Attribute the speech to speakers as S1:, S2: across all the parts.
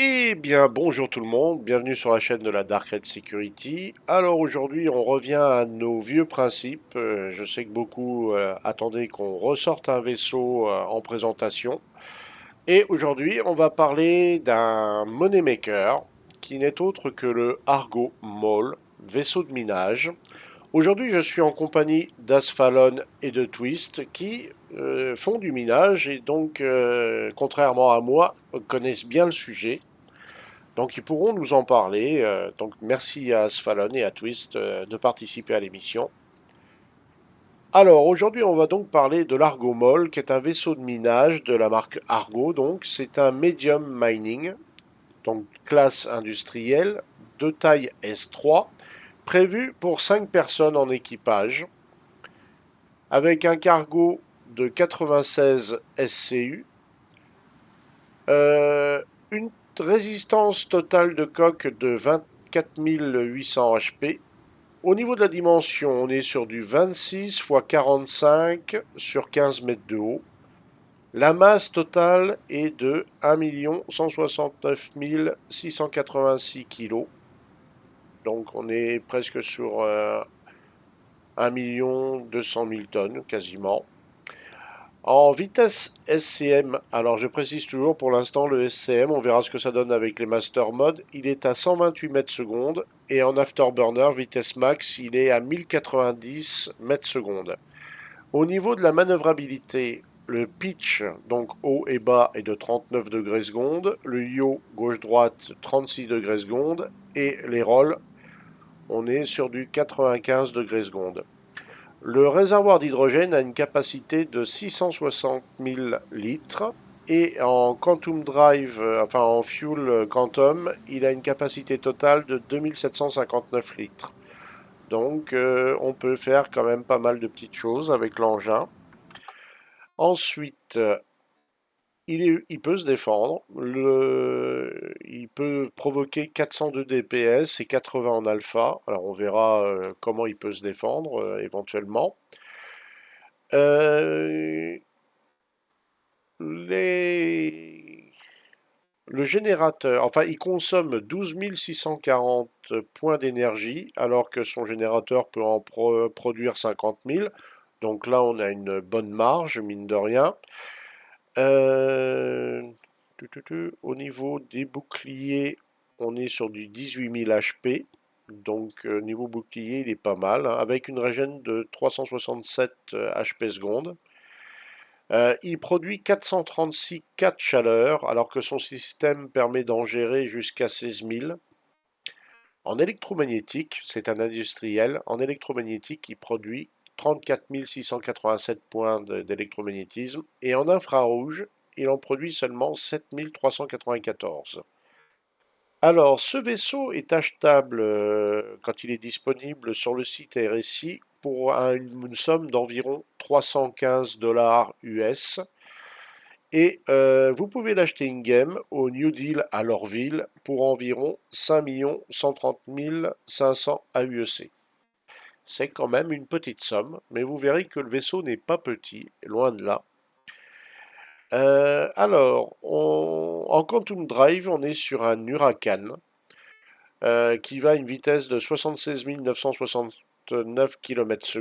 S1: Eh bien, bonjour tout le monde, bienvenue sur la chaîne de la Dark Red Security. Alors aujourd'hui, on revient à nos vieux principes. Je sais que beaucoup attendaient qu'on ressorte un vaisseau en présentation. Et aujourd'hui, on va parler d'un money maker qui n'est autre que le Argo Maul, vaisseau de minage. Aujourd'hui, je suis en compagnie d'Asphalon et de Twist qui font du minage et donc, contrairement à moi, connaissent bien le sujet. Donc ils pourront nous en parler. Donc merci à Asphalon et à Twist de participer à l'émission. Alors aujourd'hui on va donc parler de l'Argomol qui est un vaisseau de minage de la marque Argo. Donc c'est un medium mining, donc classe industrielle de taille S3, prévu pour 5 personnes en équipage, avec un cargo de 96 SCU, une résistance totale de coque de 24 800 HP. Au niveau de la dimension, on est sur du 26 x 45 sur 15 mètres de haut. La masse totale est de 1 169 686 kg. Donc on est presque sur 1 200 000 tonnes quasiment. En vitesse SCM, alors je précise toujours pour l'instant le SCM, on verra ce que ça donne avec les master modes, il est à 128 mètres secondes et en afterburner vitesse max il est à 1090 mètres secondes. Au niveau de la manœuvrabilité, le pitch, donc haut et bas, est de 39 degrés secondes, le yaw gauche-droite 36 degrés secondes et les rolls, on est sur du 95 degrés secondes. Le réservoir d'hydrogène a une capacité de 660 000 litres et en Quantum Drive, enfin en Fuel Quantum, il a une capacité totale de 2759 litres. Donc on peut faire quand même pas mal de petites choses avec l'engin. Ensuite, il peut se défendre. Il peut provoquer 402 DPS et 80 en alpha. Alors on verra comment il peut se défendre éventuellement. Euh, les... Le générateur, enfin, il consomme 12 640 points d'énergie, alors que son générateur peut en produire 50 000. Donc là, on a une bonne marge, mine de rien. Euh, Au niveau des boucliers, on est sur du 18 000 HP. Donc, niveau bouclier, il est pas mal, hein, avec une régène de 367 HP secondes. Il produit 436 K de chaleur, alors que son système permet d'en gérer jusqu'à 16 000. En électromagnétique, c'est un industriel. En électromagnétique, il produit 34 687 points d'électromagnétisme. Et en infrarouge, il en produit seulement 7 394. Alors, ce vaisseau est achetable quand il est disponible sur le site RSI pour une somme d'environ 315 dollars US. Et vous pouvez l'acheter in-game au New Deal à Lorville pour environ 5 130 500 AUEC. C'est quand même une petite somme, mais vous verrez que le vaisseau n'est pas petit, loin de là. En Quantum Drive, on est sur un Huracan qui va à une vitesse de 76 969 km/s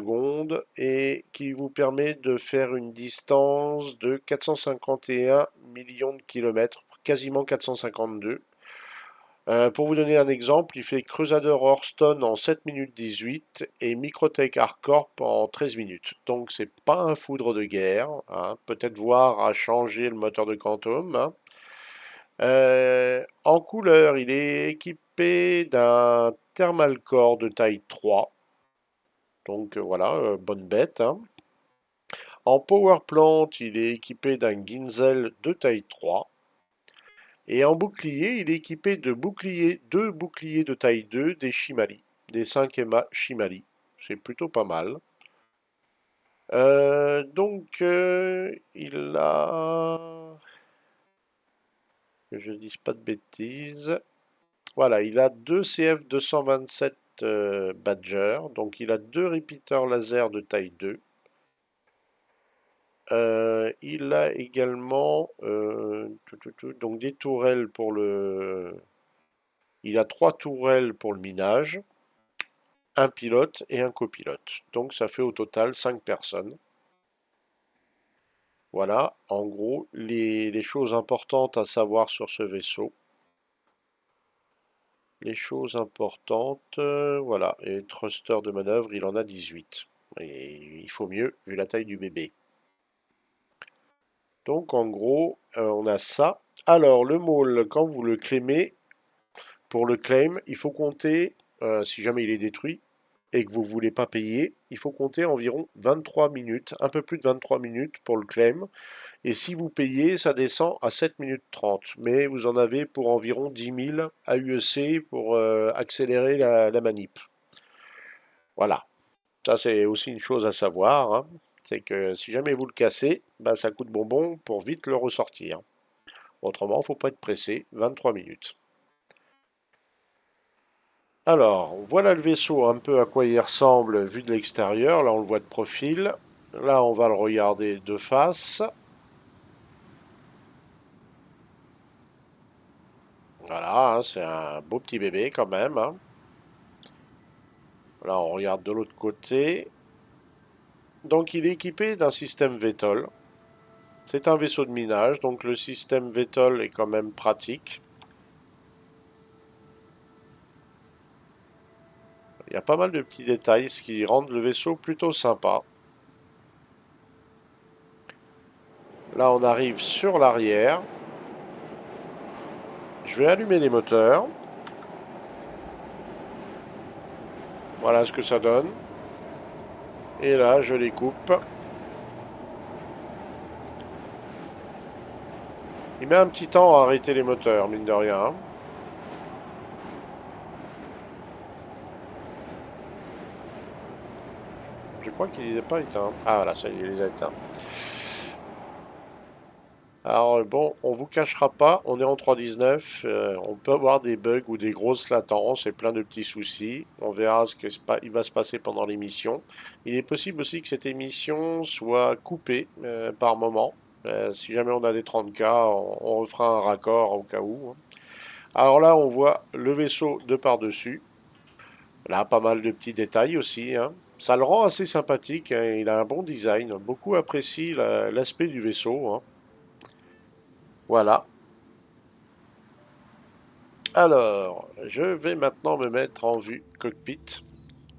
S1: et qui vous permet de faire une distance de 451 millions de kilomètres, quasiment 452. Pour vous donner un exemple, il fait Crusader Hearthstone en 7 minutes 18 et Microtech Hardcorp en 13 minutes. Donc c'est pas un foudre de guerre, hein. Peut-être voir à changer le moteur de Quantum, hein. En couleur, il est équipé d'un Thermal Core de taille 3. Donc voilà, bonne bête, hein. En Power Plant, il est équipé d'un Ginzel de taille 3. Et en bouclier, il est équipé de deux boucliers de taille 2 des Shimali, des 5 EMA Shimali. C'est plutôt pas mal. Il a... Que je dise pas de bêtises. Voilà, il a deux CF227 Badger, donc il a deux repeaters laser de taille 2. Il a également donc des tourelles pour le. Il a 3 tourelles pour le minage, un pilote et un copilote. Donc ça fait au total 5 personnes. Voilà, en gros, les choses importantes à savoir sur ce vaisseau. Les choses importantes, voilà, et thruster de manœuvre, il en a 18. Et il faut mieux, vu la taille du bébé. Donc en gros, on a ça. Alors le môle, quand vous le claimez, pour le claim, il faut compter, si jamais il est détruit et que vous ne voulez pas payer, il faut compter environ 23 minutes, un peu plus de 23 minutes pour le claim. Et si vous payez, ça descend à 7 minutes 30. Mais vous en avez pour environ 10 000 AUEC pour accélérer la manip. Voilà. Ça, c'est aussi une chose à savoir, hein. C'est que si jamais vous le cassez, bah, ça coûte bonbon pour vite le ressortir. Autrement, il ne faut pas être pressé. 23 minutes. Alors, voilà le vaisseau un peu à quoi il ressemble vu de l'extérieur. Là, on le voit de profil. Là, on va le regarder de face. Voilà, hein, c'est un beau petit bébé quand même, hein. Là, on regarde de l'autre côté. Donc, il est équipé d'un système VTOL. C'est un vaisseau de minage, donc le système VTOL est quand même pratique. Il y a pas mal de petits détails, ce qui rend le vaisseau plutôt sympa. Là, on arrive sur l'arrière. Je vais allumer les moteurs. Voilà ce que ça donne. Et là, je les coupe. Il met un petit temps à arrêter les moteurs, mine de rien. Je crois qu'il n'est pas éteint. Ah voilà, ça y est, il les a éteints. Alors bon, on vous cachera pas, on est en 3.19, on peut avoir des bugs ou des grosses latences et plein de petits soucis. On verra ce que il va se passer pendant l'émission. Il est possible aussi que cette émission soit coupée par moment. Si jamais on a des 30K, on refera un raccord au cas où, hein. Alors là, on voit le vaisseau de par-dessus. Là, pas mal de petits détails aussi, hein. Ça le rend assez sympathique, hein. Il a un bon design. Beaucoup apprécient l'aspect du vaisseau, hein. Voilà. Alors, je vais maintenant me mettre en vue cockpit.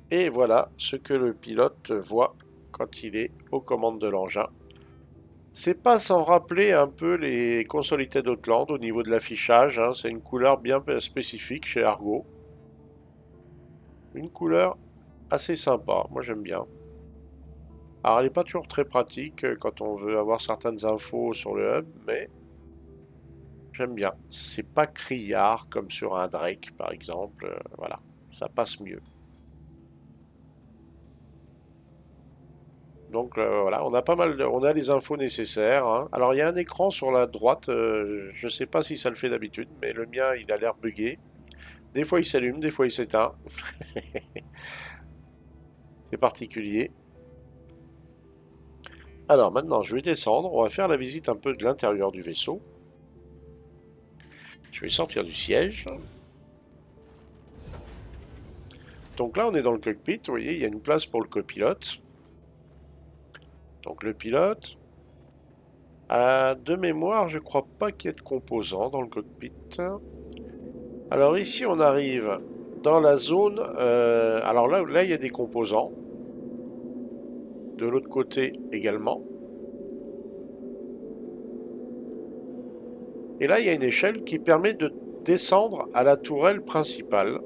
S1: Et voilà ce que le pilote voit quand il est aux commandes de l'engin. C'est pas sans rappeler un peu les Consolidated Outland au niveau de l'affichage, hein. C'est une couleur bien spécifique chez Argo. Une couleur assez sympa, moi j'aime bien. Alors elle n'est pas toujours très pratique quand on veut avoir certaines infos sur le hub, mais j'aime bien. C'est pas criard comme sur un Drake par exemple, voilà, ça passe mieux. Donc voilà, on a pas mal, on a les infos nécessaires, hein. Alors il y a un écran sur la droite, je ne sais pas si ça le fait d'habitude, mais le mien il a l'air buggé. Des fois il s'allume, des fois il s'éteint. C'est particulier. Alors maintenant je vais descendre, on va faire la visite un peu de l'intérieur du vaisseau. Je vais sortir du siège. Donc là on est dans le cockpit, vous voyez, il y a une place pour le copilote. Donc le pilote. De mémoire, je crois pas qu'il y ait de composants dans le cockpit. Alors ici, on arrive dans la zone. Alors là, il y a des composants. De l'autre côté également. Et là, il y a une échelle qui permet de descendre à la tourelle principale.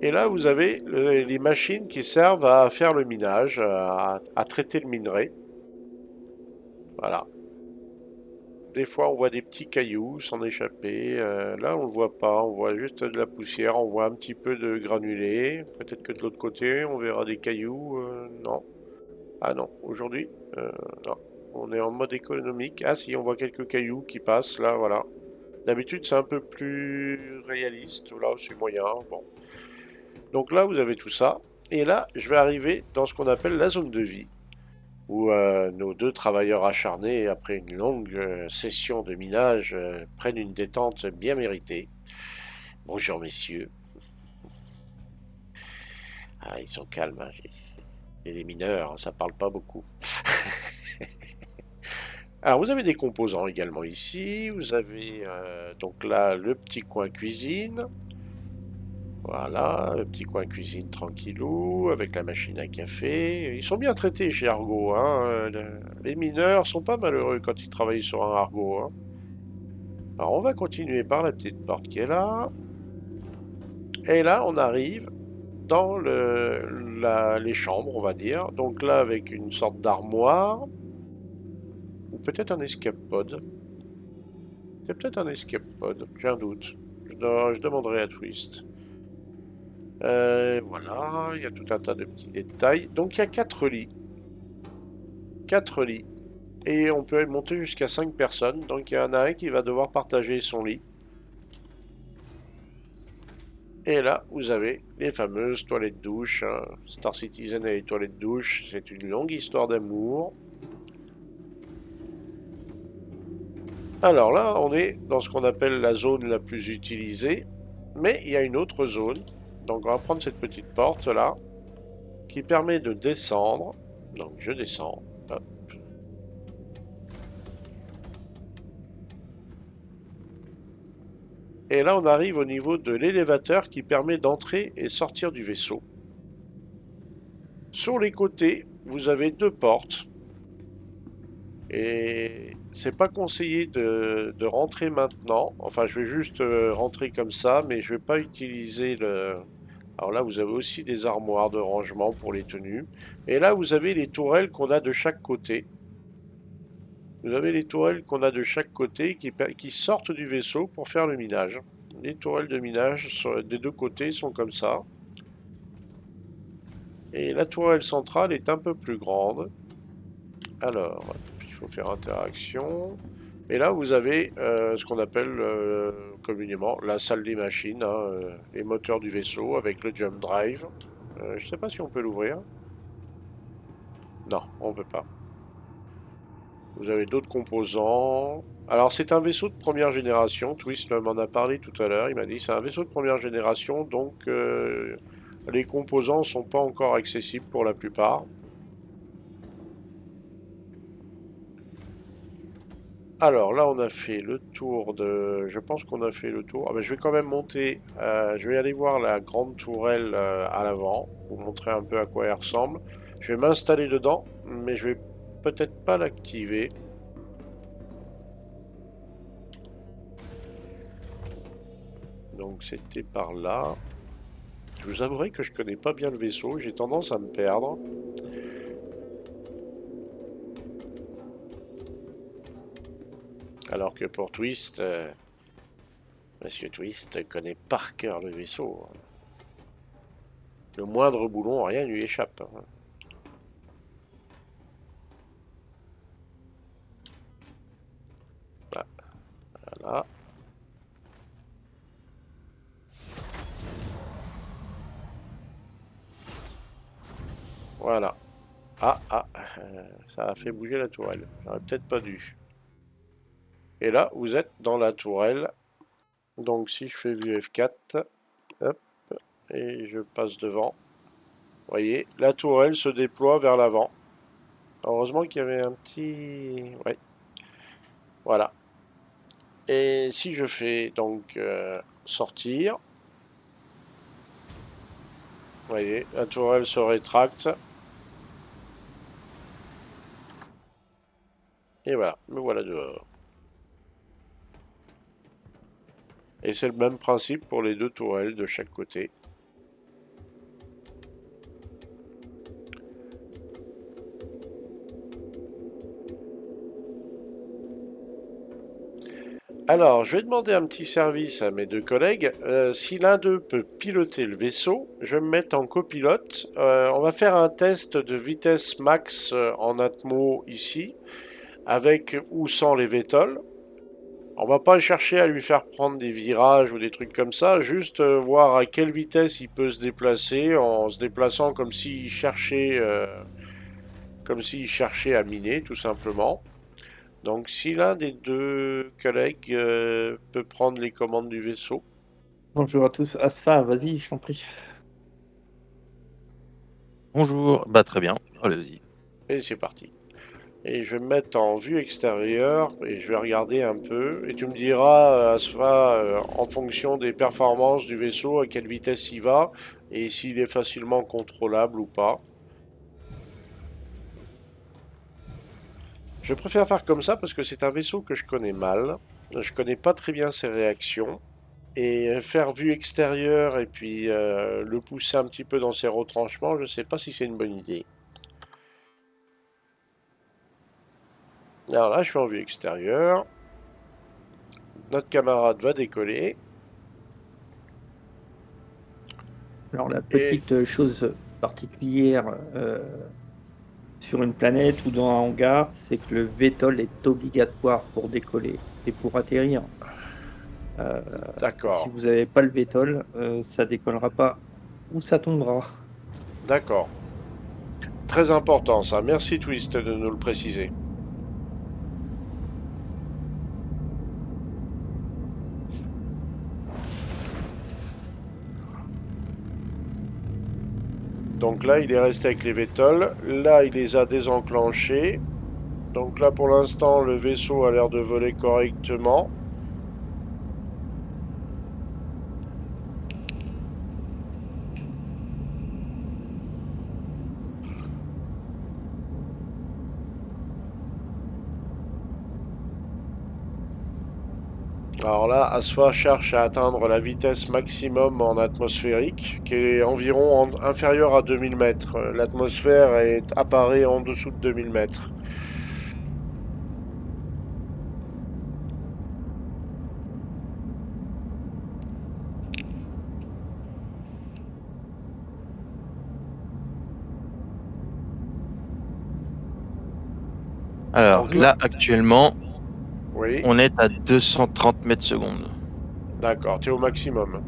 S1: Et là, vous avez les machines qui servent à faire le minage, à traiter le minerai. Voilà. Des fois, on voit des petits cailloux s'en échapper. Là, on ne le voit pas. On voit juste de la poussière. On voit un petit peu de granulés. Peut-être que de l'autre côté, on verra des cailloux. Non. Ah non, aujourd'hui, non. On est en mode économique. Ah si, on voit quelques cailloux qui passent là, voilà. D'habitude, c'est un peu plus réaliste. Là, c'est moyen. Bon. Donc là, vous avez tout ça. Et là, je vais arriver dans ce qu'on appelle la zone de vie, où nos deux travailleurs acharnés, après une longue session de minage, prennent une détente bien méritée. Bonjour messieurs. Ah, ils sont calmes, hein. Et les mineurs, hein, ça parle pas beaucoup. Alors vous avez des composants également ici. Vous avez donc là le petit coin cuisine. Voilà, le petit coin cuisine tranquillou, avec la machine à café. Ils sont bien traités chez Argo, hein. Les mineurs sont pas malheureux quand ils travaillent sur un Argo, hein. Alors on va continuer par la petite porte qui est là. Et là on arrive dans les chambres, on va dire. Donc là avec une sorte d'armoire, ou peut-être un escape pod. C'est peut-être un escape pod, j'ai un doute. Je demanderai à Twist. Voilà, il y a tout un tas de petits détails. Donc il y a 4 lits. 4 lits. Et on peut monter jusqu'à 5 personnes. Donc il y en a un qui va devoir partager son lit. Et là, vous avez les fameuses toilettes douches, hein. Star Citizen et les toilettes douches, c'est une longue histoire d'amour. Alors là, on est dans ce qu'on appelle la zone la plus utilisée. Mais il y a une autre zone. Donc on va prendre cette petite porte là, qui permet de descendre. Donc je descends. Hop. Et là, on arrive au niveau de l'élévateur qui permet d'entrer et sortir du vaisseau. Sur les côtés, vous avez 2 portes. Et c'est pas conseillé de rentrer maintenant. Enfin, je vais juste rentrer comme ça, mais je vais pas utiliser le. Alors là, vous avez aussi des armoires de rangement pour les tenues. Et là, vous avez les tourelles qu'on a de chaque côté. Vous avez les tourelles qu'on a de chaque côté qui sortent du vaisseau pour faire le minage. Les tourelles de minage des 2 côtés sont comme ça. Et la tourelle centrale est un peu plus grande. Alors, il faut faire interaction. Et là, vous avez ce qu'on appelle communément la salle des machines, hein, les moteurs du vaisseau avec le jump drive. Je ne sais pas si on peut l'ouvrir. Non, on ne peut pas. Vous avez d'autres composants. Alors, c'est un vaisseau de première génération. Twist m'en a parlé tout à l'heure. Il m'a dit c'est un vaisseau de première génération, donc les composants ne sont pas encore accessibles pour la plupart. Alors là, on a fait le tour de. Je pense qu'on a fait le tour. Ah ben, je vais quand même monter. Je vais aller voir la grande tourelle à l'avant, vous montrer un peu à quoi elle ressemble. Je vais m'installer dedans, mais je vais peut-être pas l'activer. Donc c'était par là. Je vous avouerai que je connais pas bien le vaisseau. J'ai tendance à me perdre. Alors que pour Twist, Monsieur Twist connaît par cœur le vaisseau. Le moindre boulon, rien ne lui échappe, hein. Ah, voilà. Voilà. Ça a fait bouger la tourelle. J'aurais peut-être pas dû. Et là, vous êtes dans la tourelle. Donc si je fais vue F4, hop, et je passe devant. Vous voyez, la tourelle se déploie vers l'avant. Heureusement qu'il y avait un petit. Ouais, voilà. Et si je fais donc sortir, vous voyez, la tourelle se rétracte. Et voilà, me voilà dehors. Et c'est le même principe pour les 2 tourelles de chaque côté. Alors, je vais demander un petit service à mes 2 collègues. Si l'un d'eux peut piloter le vaisseau, je vais me mettre en copilote. On va faire un test de vitesse max en atmo ici, avec ou sans les VTOL. On va pas chercher à lui faire prendre des virages ou des trucs comme ça, juste voir à quelle vitesse il peut se déplacer en se déplaçant comme s'il cherchait à miner, tout simplement. Donc, si l'un des deux collègues peut prendre les commandes du vaisseau,
S2: Bonjour à tous. Asfa, vas-y, je t'en prie.
S3: Bonjour, bah très bien, allez-y.
S1: et c'est parti. Et je vais me mettre en vue extérieure et je vais regarder un peu. Et tu me diras, Asfa, en fonction des performances du vaisseau, à quelle vitesse il va et s'il est facilement contrôlable ou pas. Je préfère faire comme ça parce que c'est un vaisseau que je connais mal. Je connais pas très bien ses réactions. Et faire vue extérieure et puis le pousser un petit peu dans ses retranchements, je sais pas si c'est une bonne idée. Alors là, je suis en vue extérieure. Notre camarade va décoller.
S2: Alors, la
S1: Et
S2: petite chose particulière sur une planète ou dans un hangar, c'est que le VTOL est obligatoire pour décoller et pour atterrir. Euh, si
S1: d'accord,
S2: vous n'avez pas le VTOL, ça décollera pas ou ça tombera.
S1: d'accord. Très important ça. Merci Twist de nous le préciser. Donc là, il est resté avec les vétols. Là, il les a désenclenchés. Donc là, pour l'instant, le vaisseau a l'air de voler correctement. Alors là, Asfa cherche à atteindre la vitesse maximum en atmosphérique, qui est environ inférieure à 2000 mètres. L'atmosphère apparaît en dessous de 2000 mètres.
S3: Alors
S1: Donc là,
S3: là, actuellement,
S1: oui,
S3: on est à 230 mètres secondes.
S1: d'accord, tu es au maximum.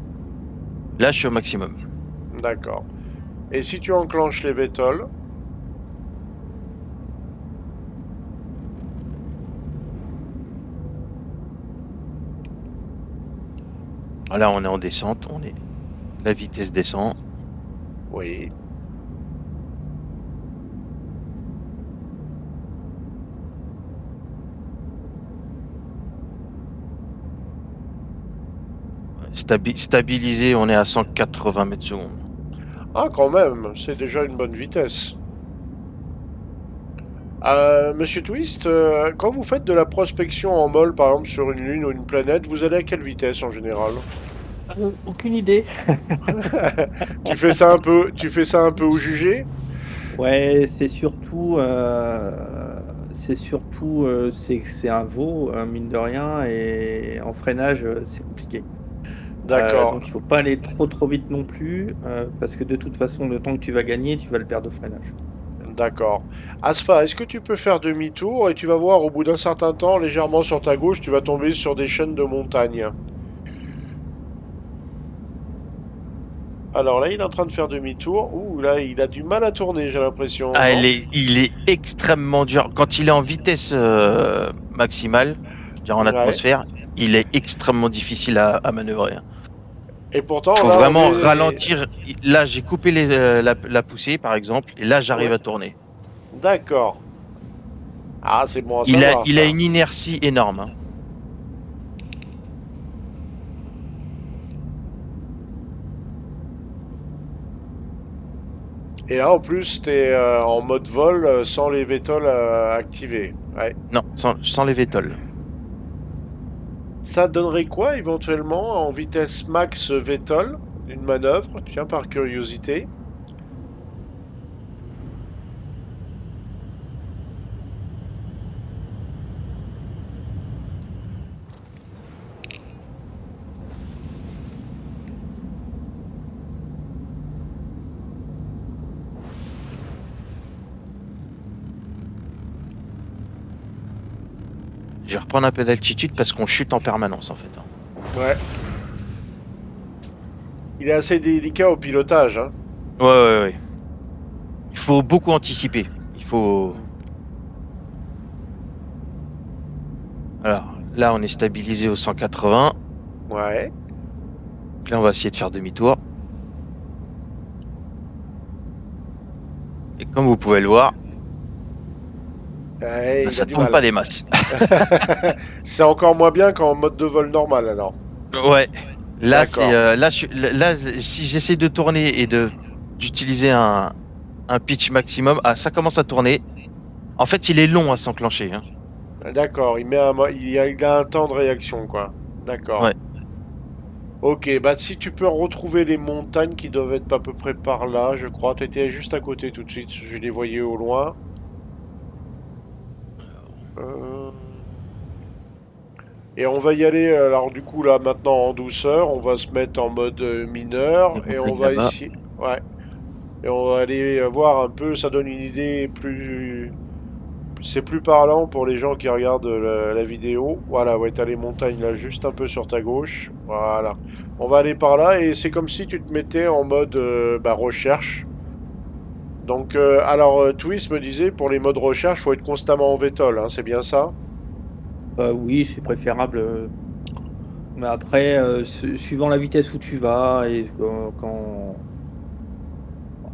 S3: Là, je suis au maximum.
S1: D'accord. Et si tu enclenches les vétols,
S3: Là, on est en descente, la vitesse descend.
S1: oui,
S3: Stabilisé, on est à 180 mètres secondes.
S1: ah quand même, c'est déjà une bonne vitesse. Monsieur Twist, quand vous faites de la prospection en vol, par exemple sur une lune ou une planète, vous allez à quelle vitesse en général?
S2: Aucune idée.
S1: Tu fais ça un peu au jugé?
S2: Ouais, c'est un veau, mine de rien, et en freinage, c'est compliqué.
S1: D'accord,
S2: Donc il faut pas aller trop vite non plus, parce que de toute façon, le temps que tu vas gagner, tu vas le perdre au freinage.
S1: d'accord. Asfa, est-ce que tu peux faire demi-tour et tu vas voir au bout d'un certain temps, légèrement sur ta gauche, tu vas tomber sur des chaînes de montagnes. Alors là, il est en train de faire demi-tour. Ouh, là, il a du mal à tourner, j'ai l'impression,
S3: Ah,
S1: non?
S3: il est extrêmement dur. Quand il est en vitesse maximale, je dirais en
S1: Ouais.
S3: atmosphère, il est extrêmement difficile à manœuvrer, hein.
S1: Et pourtant,
S3: Faut
S1: là, on
S3: vraiment
S1: est...
S3: ralentir. Là, j'ai coupé la poussée, par exemple, et là, j'arrive
S1: Ouais.
S3: à tourner.
S1: D'accord. Ah, c'est bon à savoir,
S3: Il a
S1: ça.
S3: une inertie énorme, hein.
S1: Et là, en plus, t'es en mode vol sans les vétols activés. Ouais.
S3: Non, sans les vétols.
S1: Ça donnerait quoi, éventuellement, en vitesse max vétol, une manœuvre, tiens, par curiosité?
S3: Je vais reprendre un peu d'altitude parce qu'on chute en permanence en fait.
S1: Ouais. Il est assez délicat au pilotage, hein.
S3: Ouais. Il faut beaucoup anticiper. Il faut.
S1: Mm.
S3: Alors, là, on est stabilisé au 180.
S1: Ouais.
S3: Donc là, on va essayer de faire demi-tour. Et comme vous pouvez le voir,
S1: Ouais,
S3: bah,
S1: il a
S3: ça
S1: du
S3: tourne pas
S1: mal.
S3: des masses.
S1: C'est encore moins bien qu'en mode de vol normal, alors.
S3: Ouais. Là, c'est
S1: D'accord.
S3: là, si j'essaie de tourner et de d'utiliser un pitch maximum, ah, ça commence à tourner. En fait, il est long à s'enclencher, hein.
S1: D'accord, il a un temps de réaction, quoi. D'accord.
S3: Ouais.
S1: Ok, bah si tu peux retrouver les montagnes qui doivent être à peu près par là, je crois. T'étais juste à côté tout de suite, je les voyais au loin. Euh, Et on va y aller, alors du coup là maintenant en douceur, on va se mettre en mode
S3: Les
S1: mineur et on
S3: montagnes
S1: va
S3: là-bas.
S1: essayer... Ouais, et on va aller voir un peu, ça donne une idée plus... C'est plus parlant pour les gens qui regardent la vidéo. Voilà, ouais, t'as les montagnes là juste un peu sur ta gauche. Voilà. On va aller par là et c'est comme si tu te mettais en mode bah, recherche. Donc, Twist me disait, pour les modes recherche, faut être constamment en VTOL, hein, c'est bien ça?
S2: Oui, c'est préférable. Mais après, suivant la vitesse où tu vas et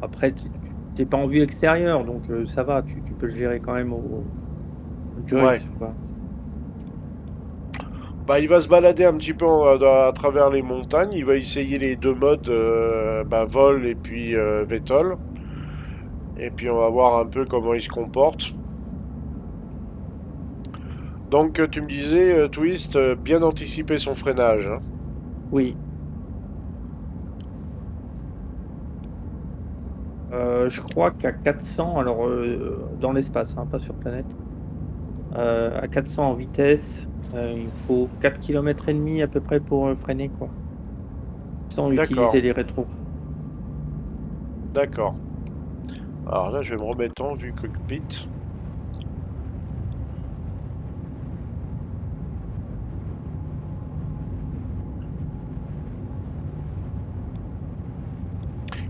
S2: après, tu es pas en vue extérieure, donc ça va, tu peux le gérer quand même au
S1: Ouais.
S2: joystick, quoi.
S1: Bah, il va se balader un petit peu à travers les montagnes. Il va essayer les deux modes, bah, vol et puis VTOL. Et puis on va voir un peu comment il se comporte. Donc, tu me disais, Twist, bien anticiper son freinage, hein.
S2: Oui, je crois qu'à 400, alors, dans l'espace, hein, pas sur planète, à 400 en vitesse, il faut 4 km et demi à peu près pour, freiner, quoi, sans
S1: D'accord,
S2: utiliser les rétros.
S1: d'accord. Alors là, je vais me remettre en vue cockpit.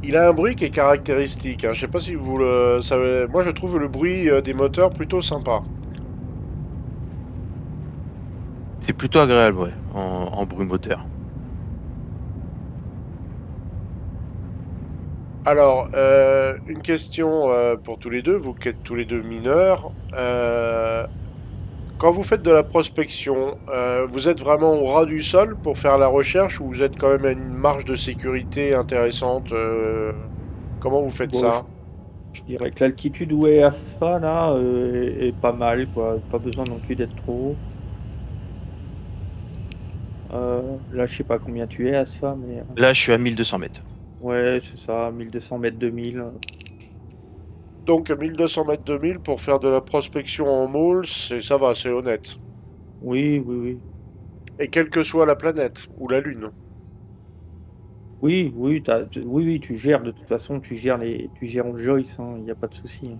S1: Il a un bruit qui est caractéristique, hein. Je sais pas si vous le savez. Moi, je trouve le bruit des moteurs plutôt sympa.
S3: C'est plutôt agréable, ouais, en bruit moteur.
S1: Alors, une question pour tous les deux, vous qui êtes tous les deux mineurs. Quand vous faites de la prospection, vous êtes vraiment au ras du sol pour faire la recherche ou vous êtes quand même à une marge de sécurité intéressante comment vous faites
S2: Bon,
S1: ça?
S2: je dirais que l'altitude où est Asfa là, est pas mal, quoi, pas besoin non plus d'être trop haut. Là, je sais pas combien tu es Asfa, mais
S3: Là, je suis à 1200 mètres.
S2: ouais, c'est ça, 1200 mètres, 2000.
S1: Donc 1200 mètres 2000 pour faire de la prospection en moule, ça va, c'est honnête.
S2: Oui.
S1: Et quelle que soit la planète ou la Lune.
S2: Oui, tu gères de toute façon, tu gères en Joyce, hein, il y a pas de souci, hein.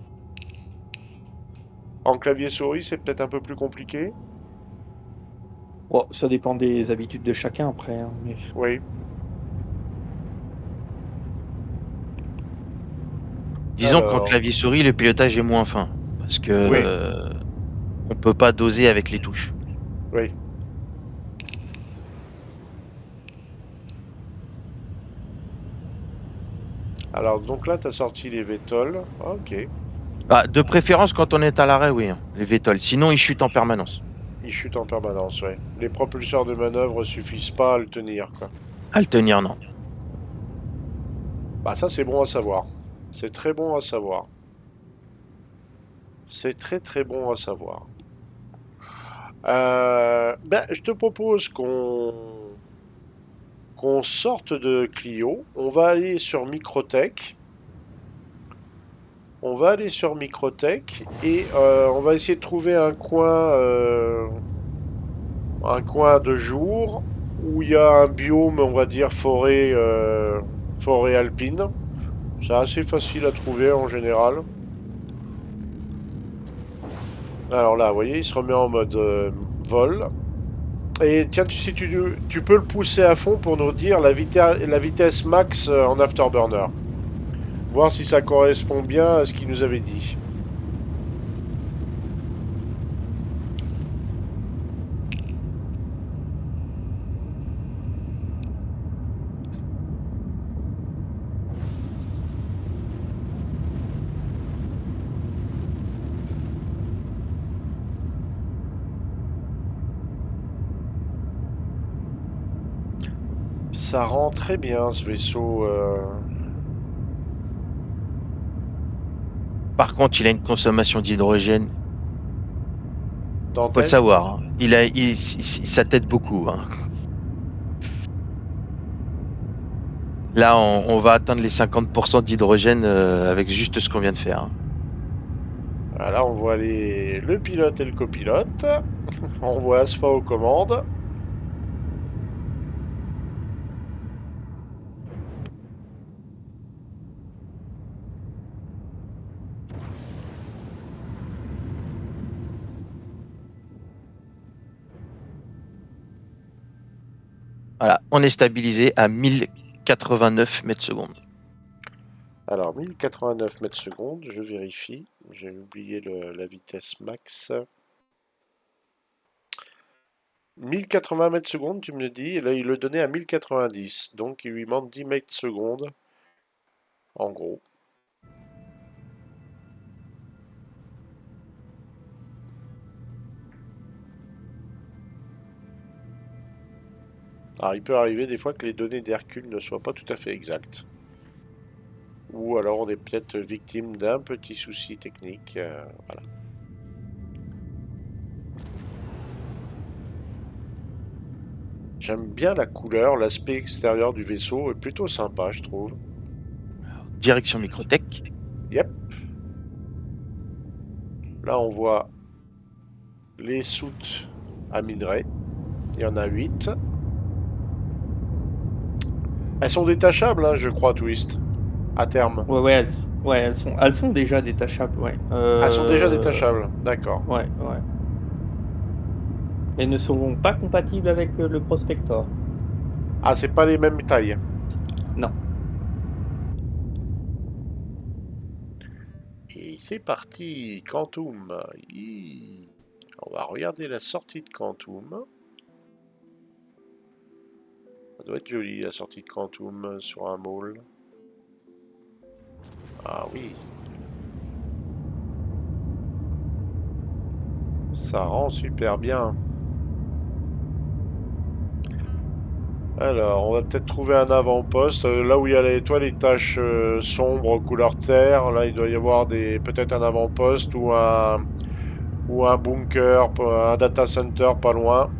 S1: En clavier souris, c'est peut-être un peu plus compliqué.
S2: Bon, ça dépend des habitudes de chacun après, hein, mais
S1: Oui.
S3: Disons qu'en
S1: Alors,
S3: clavier souris, le pilotage est moins fin. Parce que
S1: oui,
S3: on peut pas doser avec les touches.
S1: oui. Alors, donc là, tu as sorti les VTOL. Ok.
S3: Ah, de préférence quand on est à l'arrêt, oui, hein, les VTOL. Sinon, ils chutent en permanence.
S1: Il chute en permanence, ouais. Les propulseurs de manœuvre suffisent pas à le tenir, quoi.
S3: À le tenir, non.
S1: Bah, ça, c'est bon à savoir. C'est très bon à savoir. C'est très très bon à savoir. Ben, je te propose qu'on sorte de Clio. On va aller sur Microtech. On va aller sur Microtech et on va essayer de trouver un coin de jour où il y a un biome, on va dire forêt alpine. C'est assez facile à trouver en général. Alors là, vous voyez, il se remet en mode vol. Et tiens, si tu peux le pousser à fond pour nous dire la vitesse max en afterburner. Voir si ça correspond bien à ce qu'il nous avait dit. Ça rend très bien ce vaisseau.
S3: Par contre, il a une consommation d'hydrogène. Faut le
S1: Dantesque.
S3: savoir, hein. Ça t'aide beaucoup, hein. Là, on va atteindre les 50% d'hydrogène avec juste ce qu'on vient de faire, hein.
S1: Là, on voit le pilote et le copilote. On voit Asfa aux commandes.
S3: Voilà, on est stabilisé à 1089 mètres secondes.
S1: Alors, 1089 mètres secondes, je vérifie. J'ai oublié la vitesse max. 1080 mètres secondes, tu me le dis. Et là, il le donnait à 1090. Donc, il lui manque 10 mètres secondes. En gros. Alors, il peut arriver des fois que les données d'Hercule ne soient pas tout à fait exactes. Ou alors, on est peut-être victime d'un petit souci technique. Voilà. J'aime bien la couleur, l'aspect extérieur du vaisseau est plutôt sympa, je trouve.
S3: Direction Microtech.
S1: Yep. Là, on voit les soutes à minerai. Il y en a 8. Elles sont détachables, hein, je crois, Twist. À terme.
S2: Ouais, ouais, elles sont déjà détachables, ouais.
S1: Elles sont déjà détachables, d'accord.
S2: Ouais, ouais. Elles ne seront pas compatibles avec le Prospector.
S1: Ah, c'est pas les mêmes tailles.
S2: Non.
S1: Et c'est parti, Quantum. On va regarder la sortie de Quantum. Ça doit être joli, la sortie de Quantum sur un môle. Ah oui. Ça rend super bien. Alors, on va peut-être trouver un avant-poste. Là où il y a les taches sombres couleur terre, là il doit y avoir peut-être un avant-poste ou un bunker, un data center pas loin.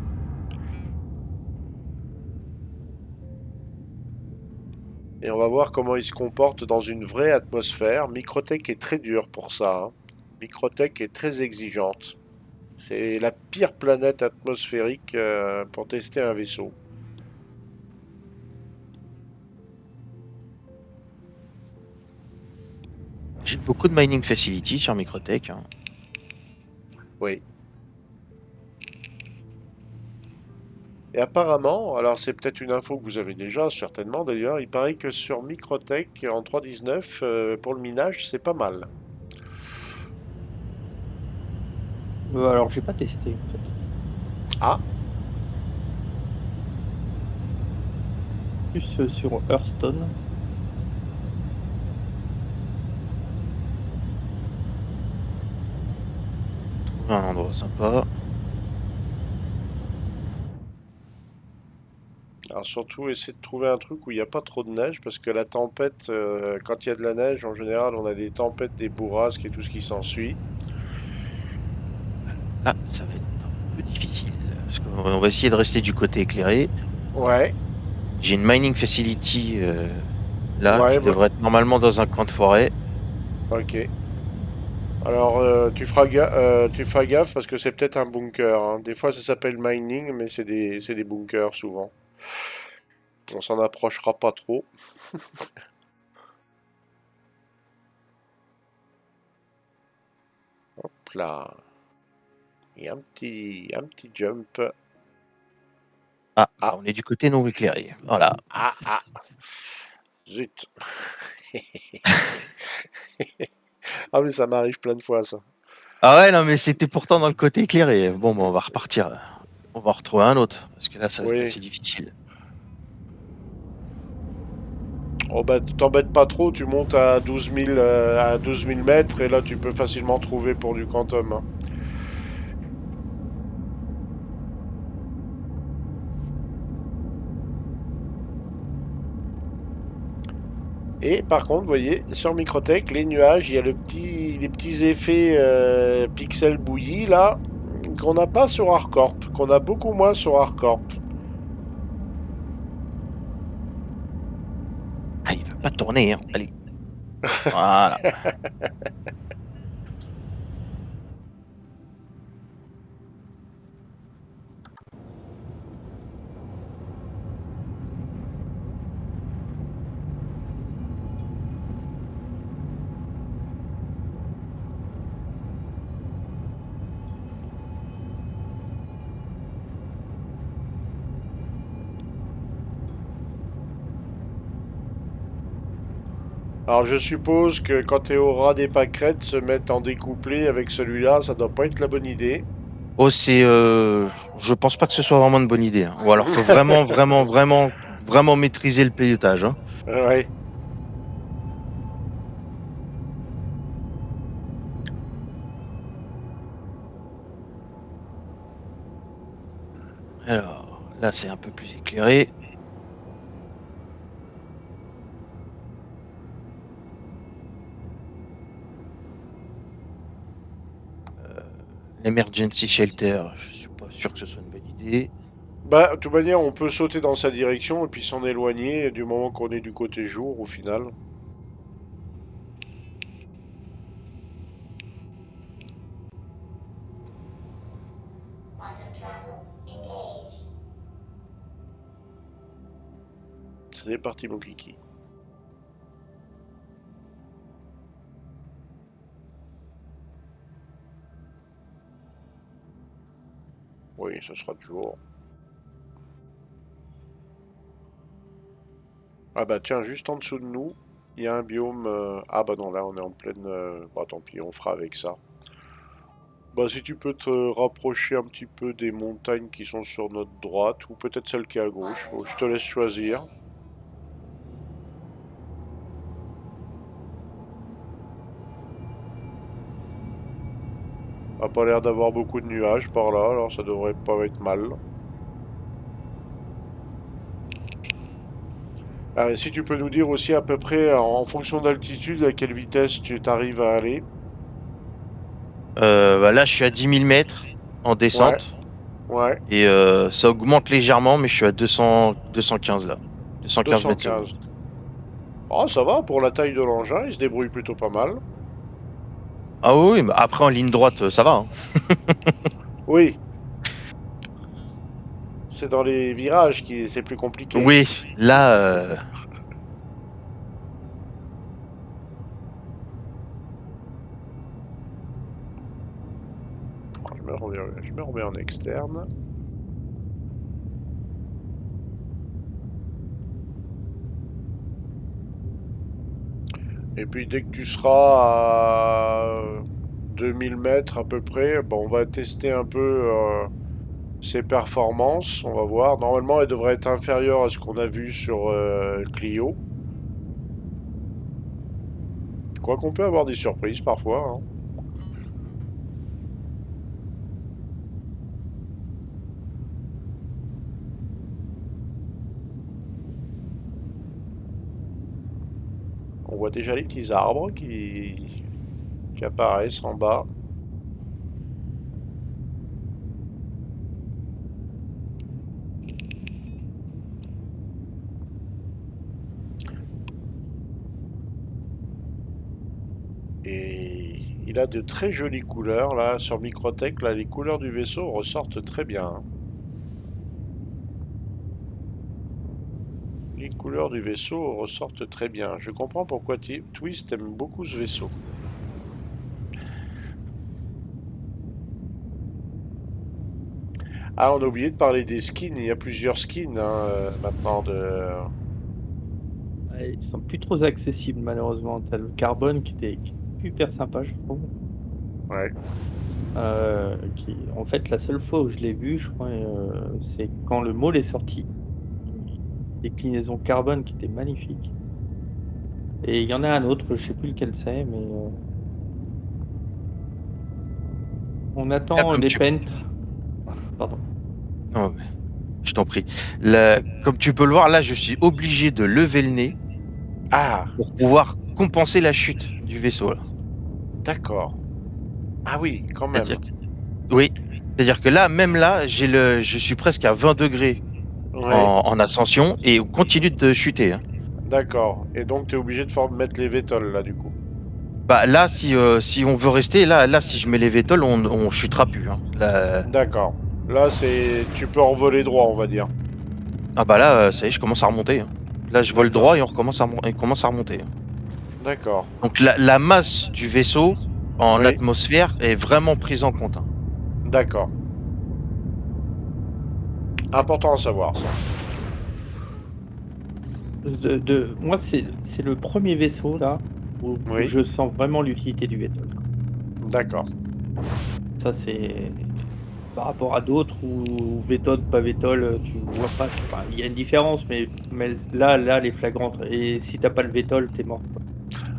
S1: Et on va voir comment il se comporte dans une vraie atmosphère. Microtech est très dur pour ça, hein. Microtech est très exigeante. C'est la pire planète atmosphérique pour tester un vaisseau.
S3: J'ai beaucoup de mining facility sur Microtech, hein.
S1: Oui. Et apparemment, alors c'est peut-être une info que vous avez déjà, certainement d'ailleurs, il paraît que sur Microtech en 3.19, pour le minage, c'est pas mal.
S2: Alors, j'ai pas testé, en fait.
S1: Ah,
S2: Plus sur Hearthstone.
S3: Trouver un endroit sympa.
S1: alors surtout, essayez de trouver un truc où il n'y a pas trop de neige, parce que la tempête, quand il y a de la neige, en général, on a des tempêtes, des bourrasques et tout ce qui s'ensuit.
S3: Là, ça va être un peu difficile. Parce qu'on va essayer de rester du côté éclairé.
S1: Ouais,
S3: J'ai une mining facility là
S1: ouais,
S3: qui
S1: bah,
S3: devrait être normalement dans un coin de forêt.
S1: ok. Alors, tu feras gaffe parce que c'est peut-être un bunker, hein. Des fois, ça s'appelle mining, mais c'est des bunkers souvent. On s'en approchera pas trop. Hop là. Et un petit jump.
S3: Ah,
S1: Ah.
S3: on est du côté non éclairé. Voilà.
S1: Ah. Zut. Ah mais ça m'arrive plein de fois ça.
S3: Ah ouais, non, mais c'était pourtant dans le côté éclairé. Bon, on va repartir. On va en retrouver un autre, parce que là, ça va être
S1: Oui.
S3: assez difficile.
S1: Oh bah t'embêtes pas trop, tu montes à 12 000 mètres et là tu peux facilement trouver pour du quantum, hein. Et par contre, vous voyez, sur Microtech, les nuages, il y a les petits effets pixels bouillis là, qu'on n'a pas sur Hardcorp, qu'on a beaucoup moins sur Hardcorp.
S3: Ah, il va pas tourner, hein. Allez. Voilà.
S1: Alors je suppose que quand tu es au ras des pâquerettes, se mettre en découplé avec celui-là, ça doit pas être la bonne idée.
S3: Oh, c'est. Je pense pas que ce soit vraiment une bonne idée, hein. Ou alors, faut vraiment, vraiment, vraiment, vraiment maîtriser le pilotage, hein.
S1: Ouais.
S3: Alors, là, c'est un peu plus éclairé. L'emergency shelter, je suis pas sûr que ce soit une bonne idée.
S1: Bah, de toute manière, on peut sauter dans sa direction et puis s'en éloigner du moment qu'on est du côté jour au final. C'est parti, mon kiki. Oui, ce sera de jour. Ah bah tiens, juste en dessous de nous, il y a un biome... Ah bah non, là on est en pleine... Bah tant pis, on fera avec ça. Bah si tu peux te rapprocher un petit peu des montagnes qui sont sur notre droite, ou peut-être celle qui est à gauche, je te laisse choisir. A pas l'air d'avoir beaucoup de nuages par là, alors ça devrait pas être mal. Ah, si tu peux nous dire aussi à peu près, en fonction d'altitude, à quelle vitesse tu t'arrives à aller.
S3: Bah là, je suis à 10 000 mètres en
S1: Ouais,
S3: descente.
S1: ouais,
S3: Et ça augmente légèrement, mais je suis à 215 là. 215 mètres secondes.
S1: 215. Ah, ça va, pour la taille de l'engin, il se débrouille plutôt pas mal.
S3: Ah oui, mais après en ligne droite, ça va, hein.
S1: Oui, c'est dans les virages qui c'est plus compliqué.
S3: Oui, là,
S1: Je me remets en externe. Et puis dès que tu seras à 2000 mètres à peu près, bon, on va tester un peu ses performances. On va voir. Normalement, elle devrait être inférieure à ce qu'on a vu sur Clio. Quoi qu'on peut avoir des surprises parfois, hein. On voit déjà les petits arbres qui apparaissent en bas. Et il a de très jolies couleurs là sur Microtech. Là, les couleurs du vaisseau ressortent très bien, hein. Les couleurs du vaisseau ressortent très bien. Je comprends pourquoi Twist aime beaucoup ce vaisseau. Ah, on a oublié de parler des skins. Il y a plusieurs skins maintenant de.
S2: Ouais, ils sont plus trop accessibles malheureusement. T'as le carbone qui est super sympa, je trouve.
S1: Ouais.
S2: Qui en fait, la seule fois où je l'ai vu, je crois, c'est quand le mall est sorti. Une déclinaison carbone qui était magnifique et il y en a un autre, je sais plus lequel c'est, mais on
S3: Là,
S2: attend
S3: comme
S2: les
S3: tu
S2: paints. Pardon.
S3: non, mais je t'en prie. Comme tu peux le voir, là, je suis obligé de lever le nez
S1: Ah,
S3: pour pouvoir compenser la chute du vaisseau, là.
S1: d'accord. Ah oui, quand même.
S3: C'est-à-dire que oui, c'est-à-dire que là, même là, je suis presque à 20 degrés
S1: Ouais,
S3: en ascension et on continue de chuter, hein.
S1: d'accord. Et donc, t'es obligé de mettre les vétols là, du coup.
S3: Bah là, si on veut rester, là, si je mets les vétols, on chutera plus, hein.
S1: D'accord. Là, c'est. Tu peux envoler droit, on va dire.
S3: Ah bah là, ça y est, je commence à remonter, hein. Là, je vole
S1: D'accord.
S3: droit et on commence à remonter, hein.
S1: D'accord.
S3: Donc la masse du vaisseau en
S1: Oui,
S3: atmosphère est vraiment prise en compte, hein.
S1: d'accord. Important à savoir, ça.
S2: Moi, c'est le premier vaisseau là où
S1: Oui,
S2: je sens vraiment l'utilité du Vettel, quoi.
S1: d'accord.
S2: Ça, c'est par rapport à d'autres où Vettel, pas Vettel, tu vois pas enfin, il y a une différence, mais là, elle est flagrante et si tu as pas le Vettel, tu es mort, quoi.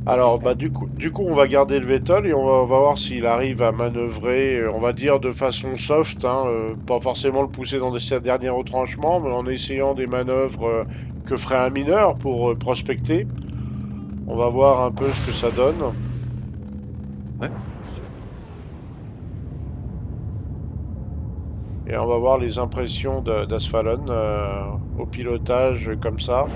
S2: Ça, c'est
S1: Alors,
S2: clair.
S1: bah, du coup, on va garder le Vettel et on va voir s'il arrive à manœuvrer, on va dire, de façon soft, hein, pas forcément le pousser dans ses derniers retranchements, mais en essayant des manœuvres que ferait un mineur pour prospecter. On va voir un peu ce que ça donne.
S3: Ouais, bien sûr.
S1: Et on va voir les impressions d'Asphalon au pilotage comme ça.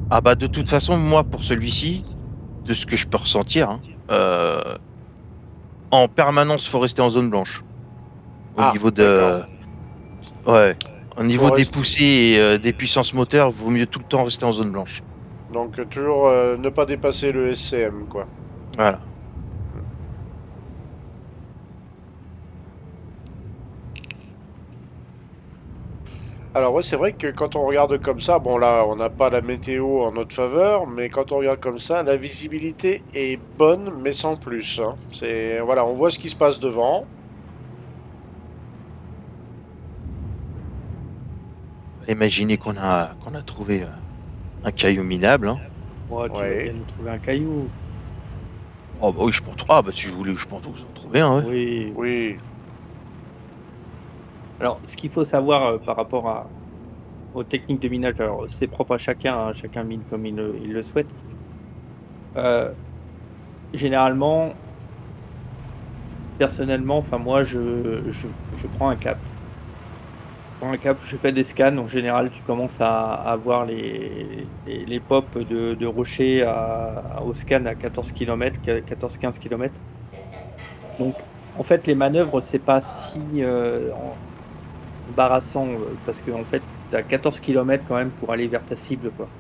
S3: Ah bah de toute façon, moi pour celui-ci, de ce que je peux ressentir, hein, en permanence, faut rester en zone blanche. Au
S1: Ah,
S3: niveau
S1: d'accord.
S3: de, ouais, au
S1: Faut
S3: niveau des
S1: rester.
S3: poussées et des puissances moteurs, vaut mieux tout le temps rester en zone blanche.
S1: Donc toujours ne pas dépasser le SCM, quoi.
S3: Voilà.
S1: Alors ouais, c'est vrai que quand on regarde comme ça, bon là, on n'a pas la météo en notre faveur, mais quand on regarde comme ça, la visibilité est bonne, mais sans plus, hein. C'est voilà, on voit ce qui se passe devant.
S3: Imaginez qu'on a trouvé un caillou minable, hein.
S2: Ouais, tu vas
S1: Ouais,
S2: bien nous trouver un caillou.
S3: Oh bah oui, je pense. Ah bah si vous voulez, je pense que vous en trouvez un, ouais.
S2: Oui, oui.
S1: oui,
S2: Alors, ce qu'il faut savoir, par rapport à aux techniques de minage, alors c'est propre à chacun, hein, chacun mine comme il le souhaite. Heu, Généralement, personnellement, enfin moi, je prends un cap. Je prends un cap, je fais des scans. En général, tu commences à voir les pops de rochers au scan à 14 km, 14-15 km. Donc en fait, les manœuvres, c'est pas si, embarrassant, parce qu'en fait, tu as 14 km quand même pour aller vers ta cible, quoi.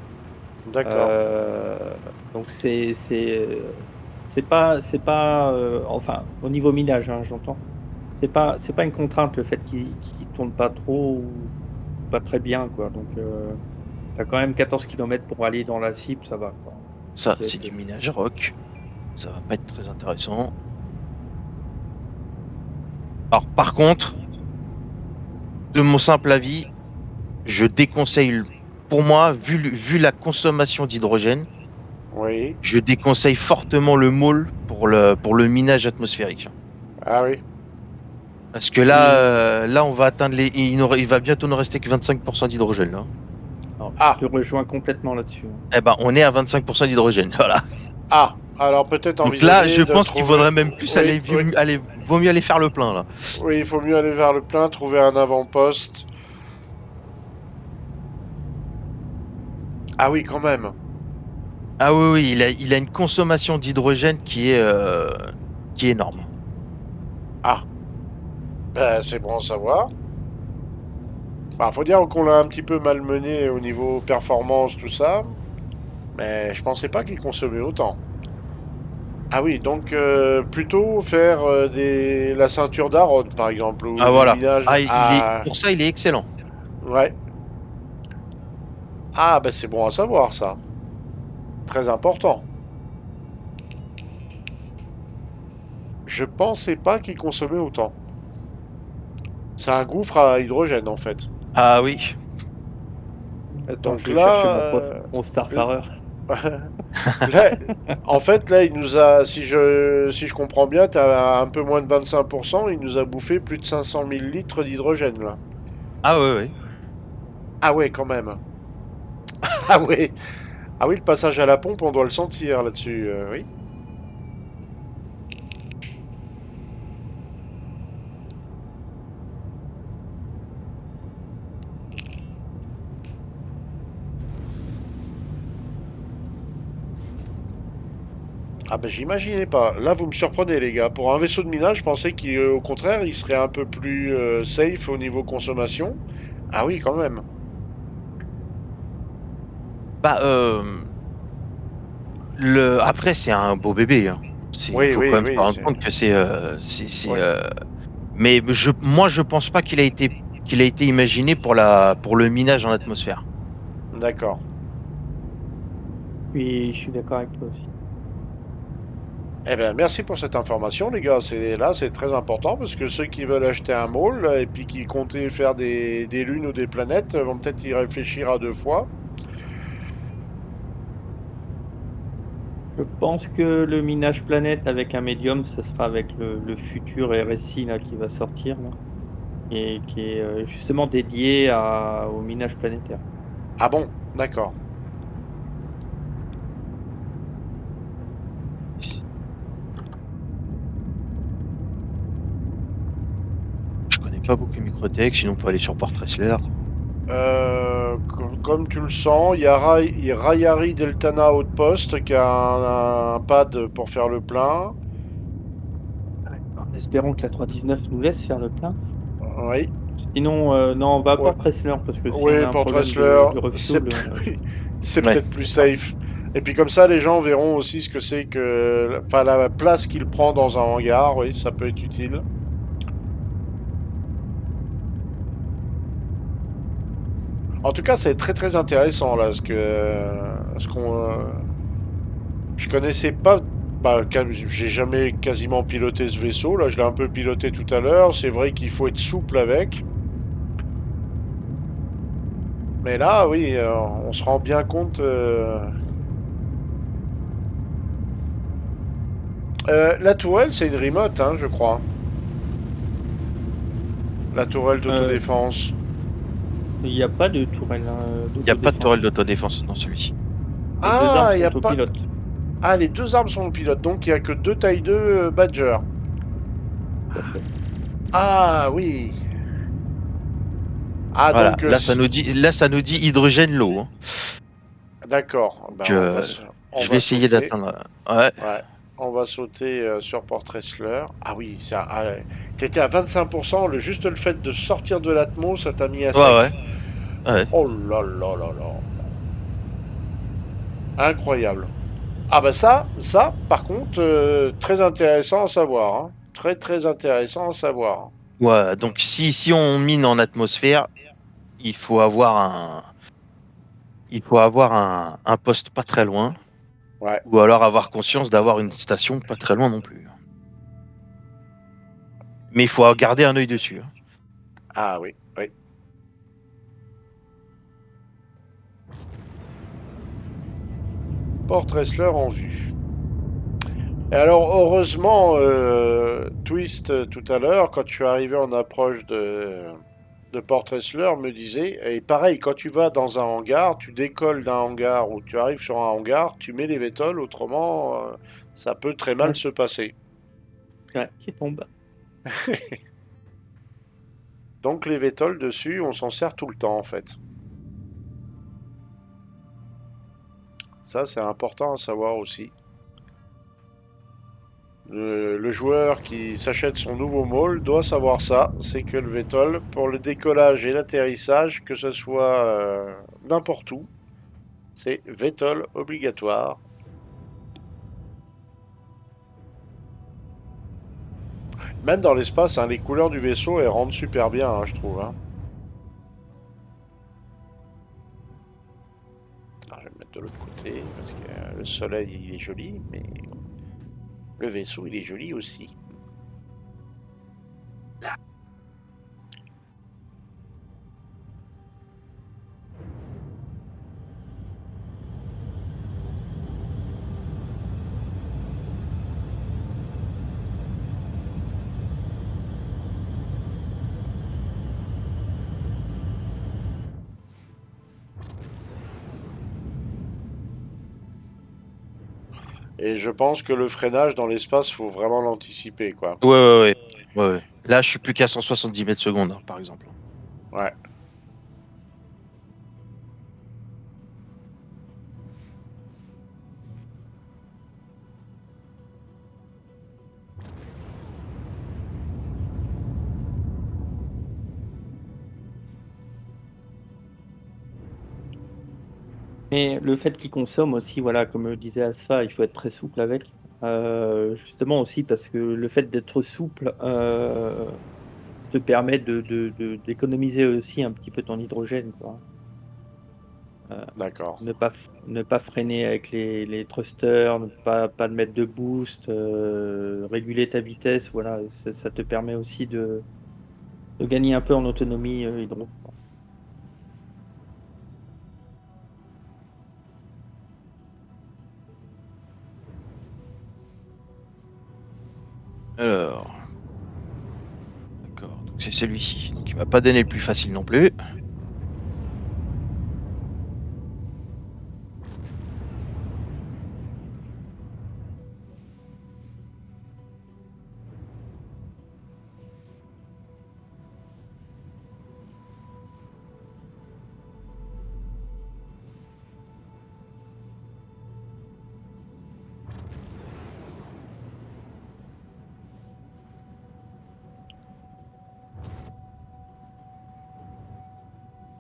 S1: d'accord.
S2: Heu, donc c'est pas, enfin, au niveau minage, hein, j'entends. C'est pas une contrainte le fait qu'il tourne pas trop ou pas très bien, quoi. Donc tu as quand même 14 kilomètres pour aller dans la cible, ça va, quoi. Ça
S3: Ça,
S2: peut
S3: c'est
S2: être,
S3: du minage rock. Ça va pas être très intéressant. Alors par contre, de mon simple avis, je déconseille, pour moi, vu la consommation d'hydrogène,
S1: Oui.
S3: je déconseille fortement le môle pour le minage atmosphérique.
S1: Ah oui.
S3: Parce que
S2: tu
S3: là, on va atteindre il va bientôt ne rester que 25% d'hydrogène, là.
S2: alors je
S1: Ah,
S2: te rejoins complètement là-dessus, hein.
S3: Eh ben, on est à 25% d'hydrogène, voilà.
S1: ah. Alors peut-être
S3: Donc là,
S1: envisager
S3: je
S1: de
S3: pense qu'il
S1: trouver.
S3: vaudrait même plus
S1: Oui, oui,
S3: vaut mieux aller faire le plein, là.
S1: oui. Il faut mieux aller vers le plein, trouver un avant-poste. Ah oui, quand même.
S3: Ah oui, oui, il a une consommation d'hydrogène qui est énorme.
S1: Ah, ben c'est bon à savoir. Bah, faut dire qu'on l'a un petit peu malmené au niveau performance, tout ça. Mais je pensais pas qu'il consommait autant. Ah oui, donc plutôt faire la ceinture d'Aaron, par exemple, ou
S3: Ah
S1: du
S3: voilà.
S1: minage.
S3: Ah,
S1: Ah,
S3: pour ça, il est excellent.
S1: ouais. Ah, ben c'est bon à savoir, ça. Très important. Je pensais pas qu'il consommait autant. C'est un gouffre à hydrogène, en fait.
S3: Ah oui.
S2: Attends,
S1: Donc
S2: je vais chercher
S1: là,
S2: mon Starfarer.
S1: là, en fait, là, il nous a, si je comprends bien, t'as un peu moins de 25%, il nous a bouffé plus de 500 000 litres d'hydrogène, là.
S3: Ah ouais, ouais.
S1: Ah ouais, quand même. Ah ouais. Ah oui, le passage à la pompe, on doit le sentir là-dessus, oui. Ah ben j'imaginais pas. Là, vous me surprenez, les gars. Pour un vaisseau de minage, je pensais qu'au contraire, il serait un peu plus safe au niveau consommation. Ah oui, quand même.
S3: Bah, après, c'est un beau bébé, hein. Il
S1: Oui,
S3: faut quand
S1: oui,
S3: même se
S1: oui.
S3: rendre compte que
S1: Ouais.
S3: mais moi, je pense pas qu'il a été imaginé pour le minage en atmosphère.
S1: D'accord.
S2: Puis je suis d'accord avec toi aussi.
S1: Eh ben, merci pour cette information, les gars. C'est très important parce que ceux qui veulent acheter un môle et puis qui comptaient faire des lunes ou des planètes vont peut-être y réfléchir à deux fois.
S2: Je pense que le minage planète avec un médium, ça sera avec le futur RSI là, qui va sortir là, et qui est justement dédié au minage planétaire.
S1: Ah bon, d'accord.
S3: Je connais pas beaucoup Microtech, sinon on peut aller sur Port Tressler.
S1: Comme tu le sens, il y a Rayari Deltana Outpost qui a un pad pour faire le plein.
S2: Ouais. En espérant que la 319 nous laisse faire le plein.
S1: Oui,
S2: Sinon, non, on va à
S1: ouais.
S2: Port Tressler parce que si on
S1: Oui,
S2: a un
S1: pour
S2: problème
S1: Dressler,
S2: de refuel,
S1: c'est
S3: Ouais.
S1: peut-être plus safe. Et puis comme ça, les gens verront aussi ce que c'est que, enfin, la place qu'il prend dans un hangar. Oui, ça peut être utile. En tout cas, c'est très très intéressant là, ce qu'on, je connaissais pas. Bah, j'ai jamais quasiment piloté ce vaisseau. Là, je l'ai un peu piloté tout à l'heure. C'est vrai qu'il faut être souple avec. Mais là, oui, on se rend bien compte. La tourelle, c'est une remote, hein, je crois. La tourelle
S2: euh,
S1: d'autodéfense.
S2: il n'y a pas de tourelle hein,
S3: Il n'y a pas de tourelle
S2: d'autodéfense.
S3: d'autodéfense dans celui-ci.
S2: Les deux armes
S1: Ah, il y a
S2: sont au
S1: pas.
S2: pilote.
S1: Ah, les deux armes sont au pilote, donc il y a que deux taille 2 Badger.
S2: Tout à fait.
S1: Ah oui. Ah
S3: Voilà,
S1: donc
S3: là, ça nous dit hydrogène low, hein.
S1: d'accord. Ben
S3: Donc,
S1: on
S3: je vais
S1: va
S3: essayer
S1: sauter.
S3: d'atteindre. Ouais,
S1: Ouais. On va sauter sur Port Tressler. Ah oui, ça. Ah, ouais. T'étais à 25%. Juste le fait de sortir de l'atmo, ça t'a mis à
S3: ouais, ouais,
S1: sec.
S3: ouais.
S1: Oh là là là là. Incroyable. Ah bah ça, par contre, très intéressant à savoir, hein. Très très intéressant à savoir.
S3: Ouais, donc si on mine en atmosphère, il faut avoir un poste pas très loin,
S1: Ouais.
S3: ou alors avoir conscience d'avoir une station pas très loin non plus. Mais il faut garder un œil dessus, hein.
S1: Ah oui, oui. Port Tressler en vue. Et alors, heureusement, Twist, tout à l'heure, quand tu es arrivé en approche de Port Tressler, me disait, et pareil, quand tu vas dans un hangar, tu décolles d'un hangar ou tu arrives sur un hangar, tu mets les vétoles, autrement, ça peut très mal
S2: Ouais,
S1: se passer.
S2: ouais, qui tombe.
S1: Donc les vétoles dessus, on s'en sert tout le temps en fait. Ça, c'est important à savoir aussi. Le joueur qui s'achète son nouveau maul doit savoir ça, c'est que le VTOL, pour le décollage et l'atterrissage, que ce soit n'importe où, c'est VTOL obligatoire. Même dans l'espace, hein, les couleurs du vaisseau, elles rendent super bien, hein, je trouve. Hein. Alors, je vais me mettre de l'autre côté, parce que le soleil, il est joli, mais le vaisseau, il est joli aussi. Et je pense que le freinage dans l'espace, faut vraiment l'anticiper, quoi.
S3: Ouais, ouais, ouais. Ouais, ouais. Là, je suis plus qu'à 170 mètres secondes, hein, par exemple.
S1: Ouais.
S2: Mais le fait qu'il consomme aussi, voilà, comme le disait Alpha, il faut être très souple avec. Justement aussi parce que le fait d'être souple, te permet d'économiser aussi un petit peu ton hydrogène, quoi.
S1: D'accord.
S2: Ne pas freiner avec les thrusters, ne pas mettre de boost, réguler ta vitesse, voilà, ça te permet aussi de gagner un peu en autonomie, hydro.
S3: Alors, d'accord. Donc c'est celui-ci. Donc il m'a pas donné le plus facile non plus.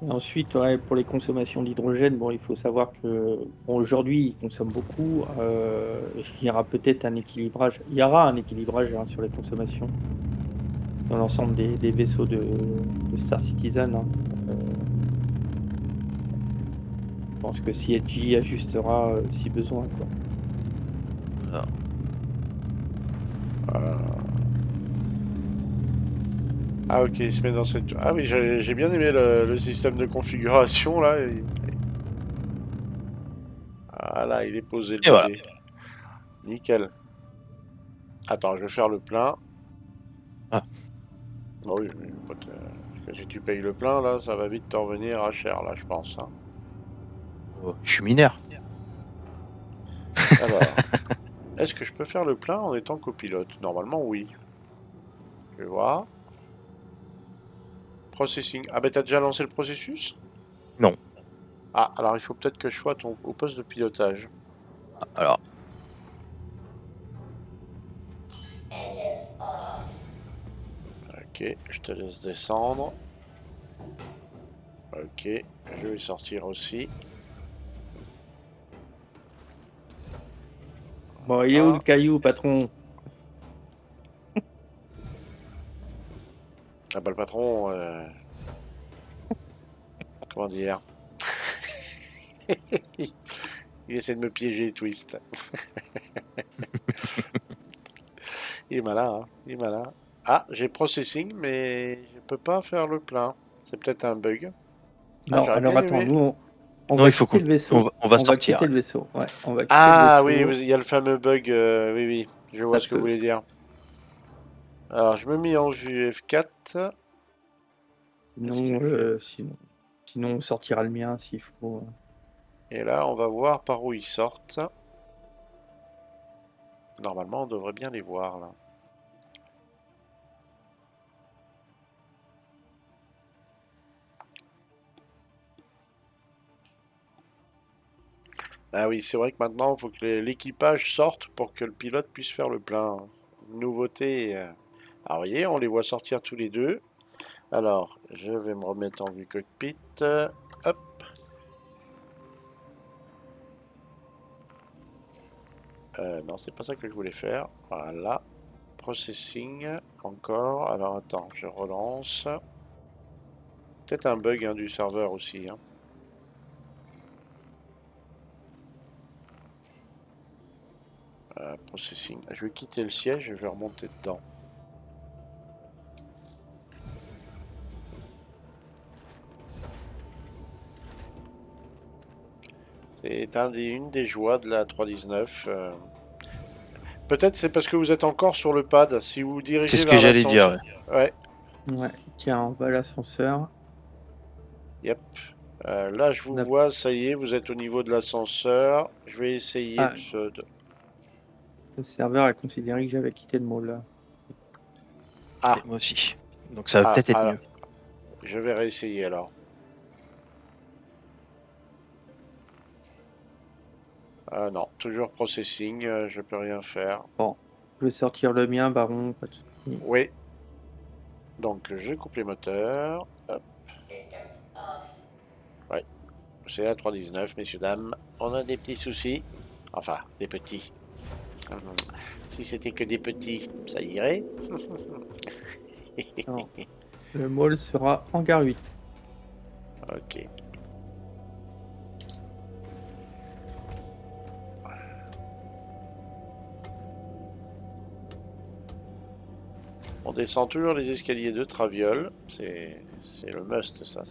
S2: Et ensuite, ouais, pour les consommations d'hydrogène, bon, il faut savoir que, bon, aujourd'hui, ils consomment beaucoup, il y aura peut-être un équilibrage. Il y aura un équilibrage, hein, sur les consommations dans l'ensemble des vaisseaux de Star Citizen, hein. Je pense que CSG ajustera, si besoin, quoi.
S3: Alors,
S1: Euh, Ah ok, il se met dans cette... Ah oui, j'ai bien aimé le système de configuration, là. Ah là, il est posé, le
S3: et voilà.
S1: bébé. Nickel. Attends, je vais faire le plein.
S3: Ah,
S1: Bah oui, mais parce que si tu payes le plein, là, ça va vite t'en revenir à cher, là, je pense. Hein.
S3: je suis mineur.
S1: Alors, est-ce que je peux faire le plein en étant copilote? Normalement, oui. Je vais voir. Processing. Ah ben, t'as déjà lancé le processus?
S3: Non.
S1: Ah, alors il faut peut-être que je sois au poste de pilotage.
S3: Alors,
S1: Ok, je te laisse descendre. Ok, je vais sortir aussi.
S2: Bon, il est où le
S1: Ah,
S2: caillou, patron?
S1: ah bah le patron, comment dire? Il essaie de me piéger, Twist. Il est malin, hein, il est malin. Ah, j'ai processing, mais je peux pas faire le plein. C'est peut-être un bug. Ah,
S2: Non,
S1: j'aurais
S2: alors
S1: bien
S2: attends,
S1: aimé.
S2: nous, on
S3: non,
S2: va
S3: il faut
S2: quitter
S3: qu'on
S2: le vaisseau.
S3: on va
S2: On va
S3: sortir.
S2: quitter le vaisseau. Ouais, on va quitter le
S1: Ah oui,
S2: vaisseau.
S1: il y a le fameux bug. Oui, oui, je vois
S2: Ça
S1: ce que vous
S2: peut.
S1: voulez dire. Alors, je me mets en vue F4. Qu'est-ce que
S2: Sinon,
S1: je fais?
S2: sinon, on sortira le mien s'il faut.
S1: Et là, on va voir par où ils sortent. Normalement, on devrait bien les voir là. Ah oui, c'est vrai que maintenant, il faut que l'équipage sorte pour que le pilote puisse faire le plein. Nouveauté. Alors, vous voyez, on les voit sortir tous les deux. Alors, je vais me remettre en vue cockpit. Hop. Non, c'est pas ça que je voulais faire. Voilà. processing, encore. Alors attends, je relance. Peut-être un bug du serveur aussi. Processing. Je vais quitter le siège et je vais remonter dedans. C'est une des joies de la 3.19. Peut-être c'est parce que vous êtes encore sur le pad. Si vous dirigez
S3: C'est ce que
S1: vers
S3: j'allais dire.
S1: l'ascenseur. Ouais.
S2: Ouais, tiens, on va à l'ascenseur.
S1: Yep. Là, je vous vois, ça y est, vous êtes au niveau de l'ascenseur. Je vais essayer de...
S2: Le serveur a considéré que j'avais quitté le mall.
S1: Ah,
S3: Moi aussi. Donc ça va peut-être être mieux.
S1: je vais réessayer alors. Non, toujours processing, je peux rien faire.
S2: Bon, je vais sortir le mien, Baron, pas de soucis.
S1: Oui. Donc, je coupe les moteurs. Hop. Ouais. C'est la 3.19, messieurs, dames. On a des petits soucis. Enfin, des petits. Si c'était que des petits, ça irait.
S2: Non. Le mall sera hangar 8.
S1: Ok. On descend toujours les escaliers de Traviole. C'est le must, ça.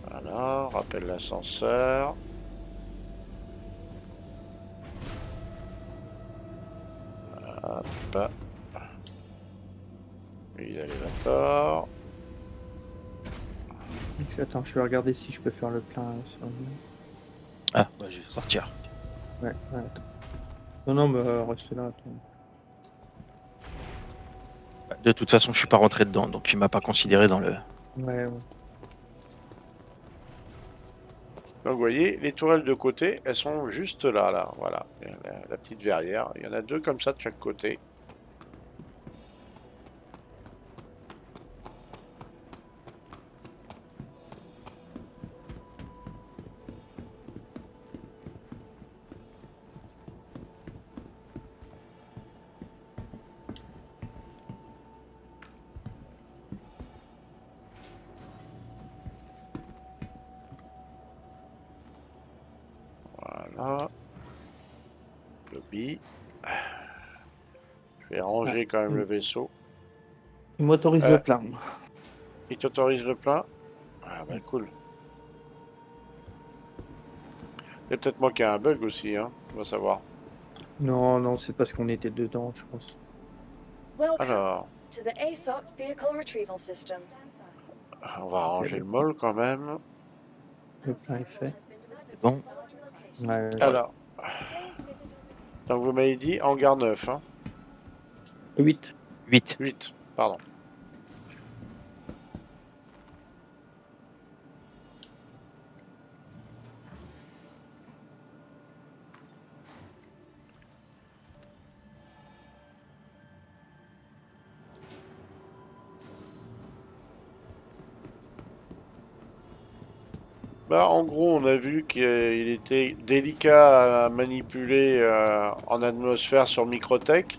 S1: Voilà, rappelle l'ascenseur. Hop. L'élévateur.
S2: Attends, je vais regarder si je peux faire le plein. Sur...
S3: Ah, bah, je vais sortir.
S2: Ouais, attends. Non, mais reste là. Attends.
S3: De toute façon, je suis pas rentré dedans, donc il m'a pas considéré dans le...
S2: Ouais.
S1: Donc vous voyez, les tourelles de côté, elles sont juste là, voilà. La petite verrière. Il y en a deux comme ça de chaque côté. Voilà. Lobby. Je vais ranger quand même le vaisseau.
S2: Il m'autorise le plein.
S1: Il t'autorise le plein? Ah bah cool. Il y a peut-être moi qui a un bug aussi, hein. On va savoir.
S2: Non, c'est parce qu'on était dedans, je pense.
S1: Alors. On va ranger le mall quand même.
S2: Le plein est fait.
S3: C'est bon.
S2: Ouais.
S1: Alors. Donc vous m'avez dit hangar 9, hein.
S2: 8.
S1: 8, pardon. Bah, en gros, on a vu qu'il était délicat à manipuler en atmosphère sur Microtech.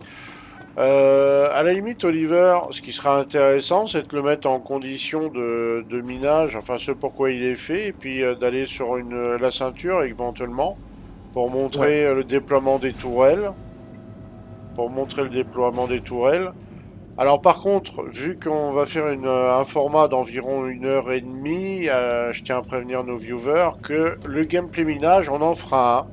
S1: À la limite, Oliver, ce qui sera intéressant, c'est de le mettre en condition de minage, enfin ce pourquoi il est fait, et puis d'aller sur la ceinture éventuellement pour montrer le déploiement des tourelles. Alors par contre, vu qu'on va faire un format d'environ 1h30, je tiens à prévenir nos viewers que le gameplay minage, on en fera un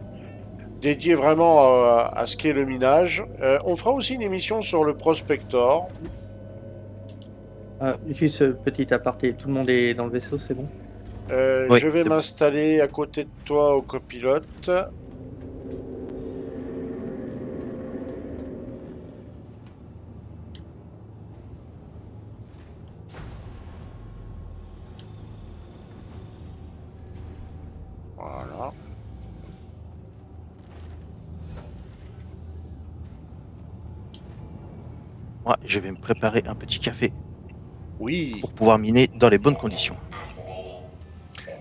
S1: dédié vraiment à ce qu'est le minage. On fera aussi une émission sur le prospector.
S2: Juste petit aparté, tout le monde est dans le vaisseau, c'est bon?
S1: Je vais m'installer à côté de toi au copilote. Voilà.
S3: Moi, je vais me préparer un petit café.
S1: Oui.
S3: Pour pouvoir miner dans les bonnes conditions.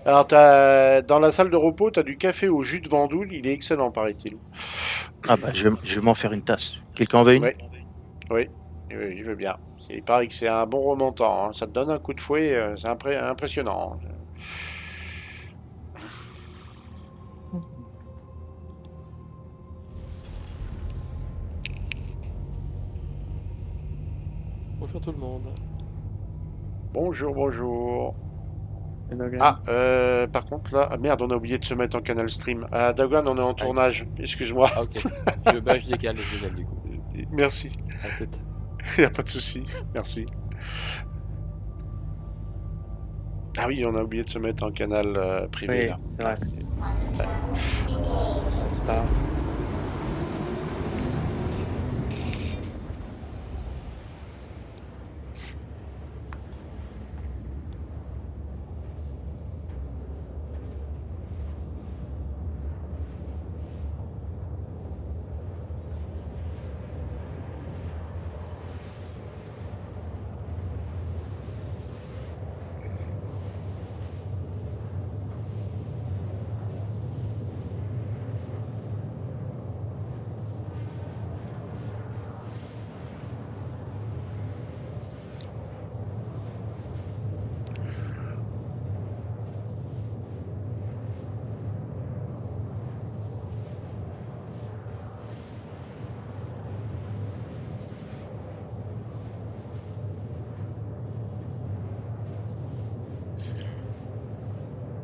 S1: Alors, dans la salle de repos, tu as du café au jus de vendoule. Il est excellent, paraît-il.
S3: Ah bah, je vais m'en faire une tasse. Quelqu'un en veut une?
S1: Oui, oui, oui, je veux bien. Il paraît que c'est un bon remontant, hein. Ça te donne un coup de fouet, c'est impressionnant.
S4: Bonjour tout le monde.
S1: Bonjour, bonjour.
S2: Et Logan.
S1: Ah, par contre, là, ah, merde, on a oublié de se mettre en canal stream. Ah, Dagon, on est en
S4: Aïe.
S1: tournage. Excuse-moi.
S4: Ah ok. Je décale du coup.
S1: Merci.
S4: À toute.
S1: Il n'y a pas de souci. Merci. Ah oui, on a oublié de se mettre en canal privé,
S2: Oui,
S1: là.
S2: c'est vrai. C'est pas grave.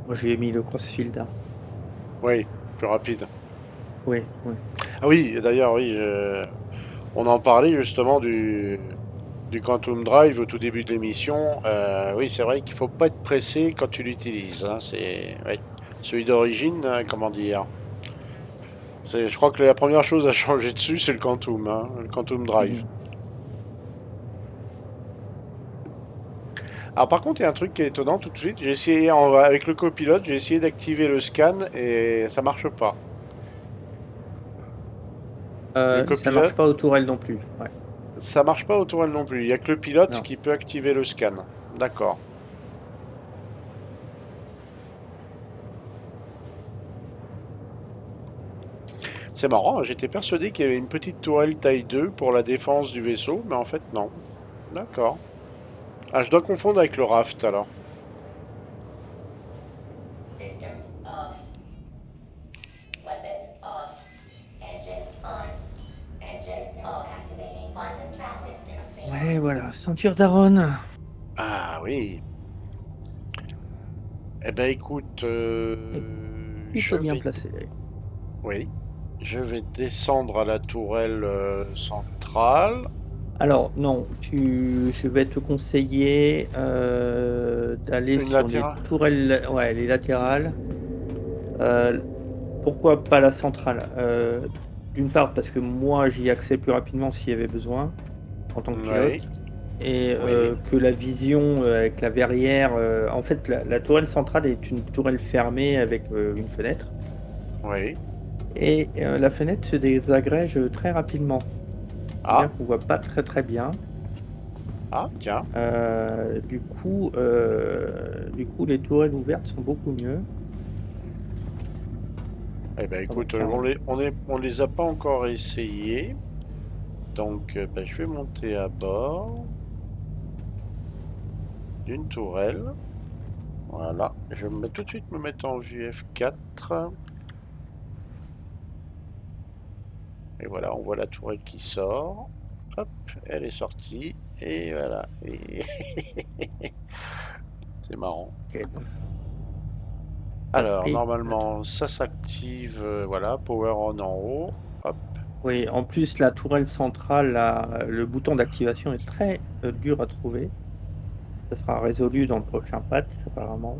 S2: Moi, j'ai mis le crossfield, hein.
S1: Oui, plus rapide.
S2: Oui, oui.
S1: Ah oui, d'ailleurs, oui, on en parlait justement du Quantum Drive au tout début de l'émission. Oui, c'est vrai qu'il faut pas être pressé quand tu l'utilises, hein. C'est, oui. Celui d'origine, comment dire. Je crois que la première chose à changer dessus, c'est le Quantum, hein, le Quantum Drive.
S2: Mhm.
S1: Alors par contre, il y a un truc qui est étonnant tout de suite. J'ai essayé avec le copilote, j'ai essayé d'activer le scan et ça marche pas. Le
S2: Ça marche
S1: copilote,
S2: pas aux tourelles non plus. Ouais.
S1: ça marche pas au tourelle non plus. Il y a que le pilote
S2: Non.
S1: qui peut activer le scan. D'accord. C'est marrant, j'étais persuadé qu'il y avait une petite tourelle taille 2 pour la défense du vaisseau, mais en fait non. D'accord. Ah, je dois confondre avec le raft alors.
S5: Systems off. Weapons off. Engines on. Engines off. Activating quantum trap systems.
S2: Ouais, voilà. Ceinture d'Aaron.
S1: Ah oui. Eh ben écoute, je
S2: Plutôt bien
S1: vais...
S2: placé.
S1: Oui. Je vais descendre à la tourelle centrale.
S2: Alors, non, je vais te conseiller d'aller
S1: Une
S2: sur les
S1: latérale.
S2: tourelles, ouais, les latérales. Euh, Pourquoi pas la centrale? D'une part, parce que moi, j'y ai accès plus rapidement s'il y avait besoin, en tant que
S1: Oui.
S2: pilote. Et
S1: Oui.
S2: que la vision avec la verrière. En fait, la tourelle centrale est une tourelle fermée avec une fenêtre.
S1: Oui.
S2: Et la fenêtre se désagrège très rapidement.
S1: Ah.
S2: C'est-à-dire qu'on voit pas très très bien.
S1: Ah, tiens.
S2: Du coup, les tourelles ouvertes sont beaucoup mieux.
S1: Eh ben
S2: Ah,
S1: écoute,
S2: donc,
S1: on les a pas encore essayés. Donc ben, je vais monter à bord d'une tourelle. Voilà. Je vais tout de suite me mettre en vue F4. Et voilà, on voit la tourelle qui sort. Hop, elle est sortie. Et voilà. Et c'est marrant.
S2: ok.
S1: Alors,
S2: Et
S1: normalement, ça s'active. Voilà, power on en haut. Hop.
S2: oui, en plus, la tourelle centrale, le bouton d'activation est très dur à trouver. Ça sera résolu dans le prochain patch, apparemment.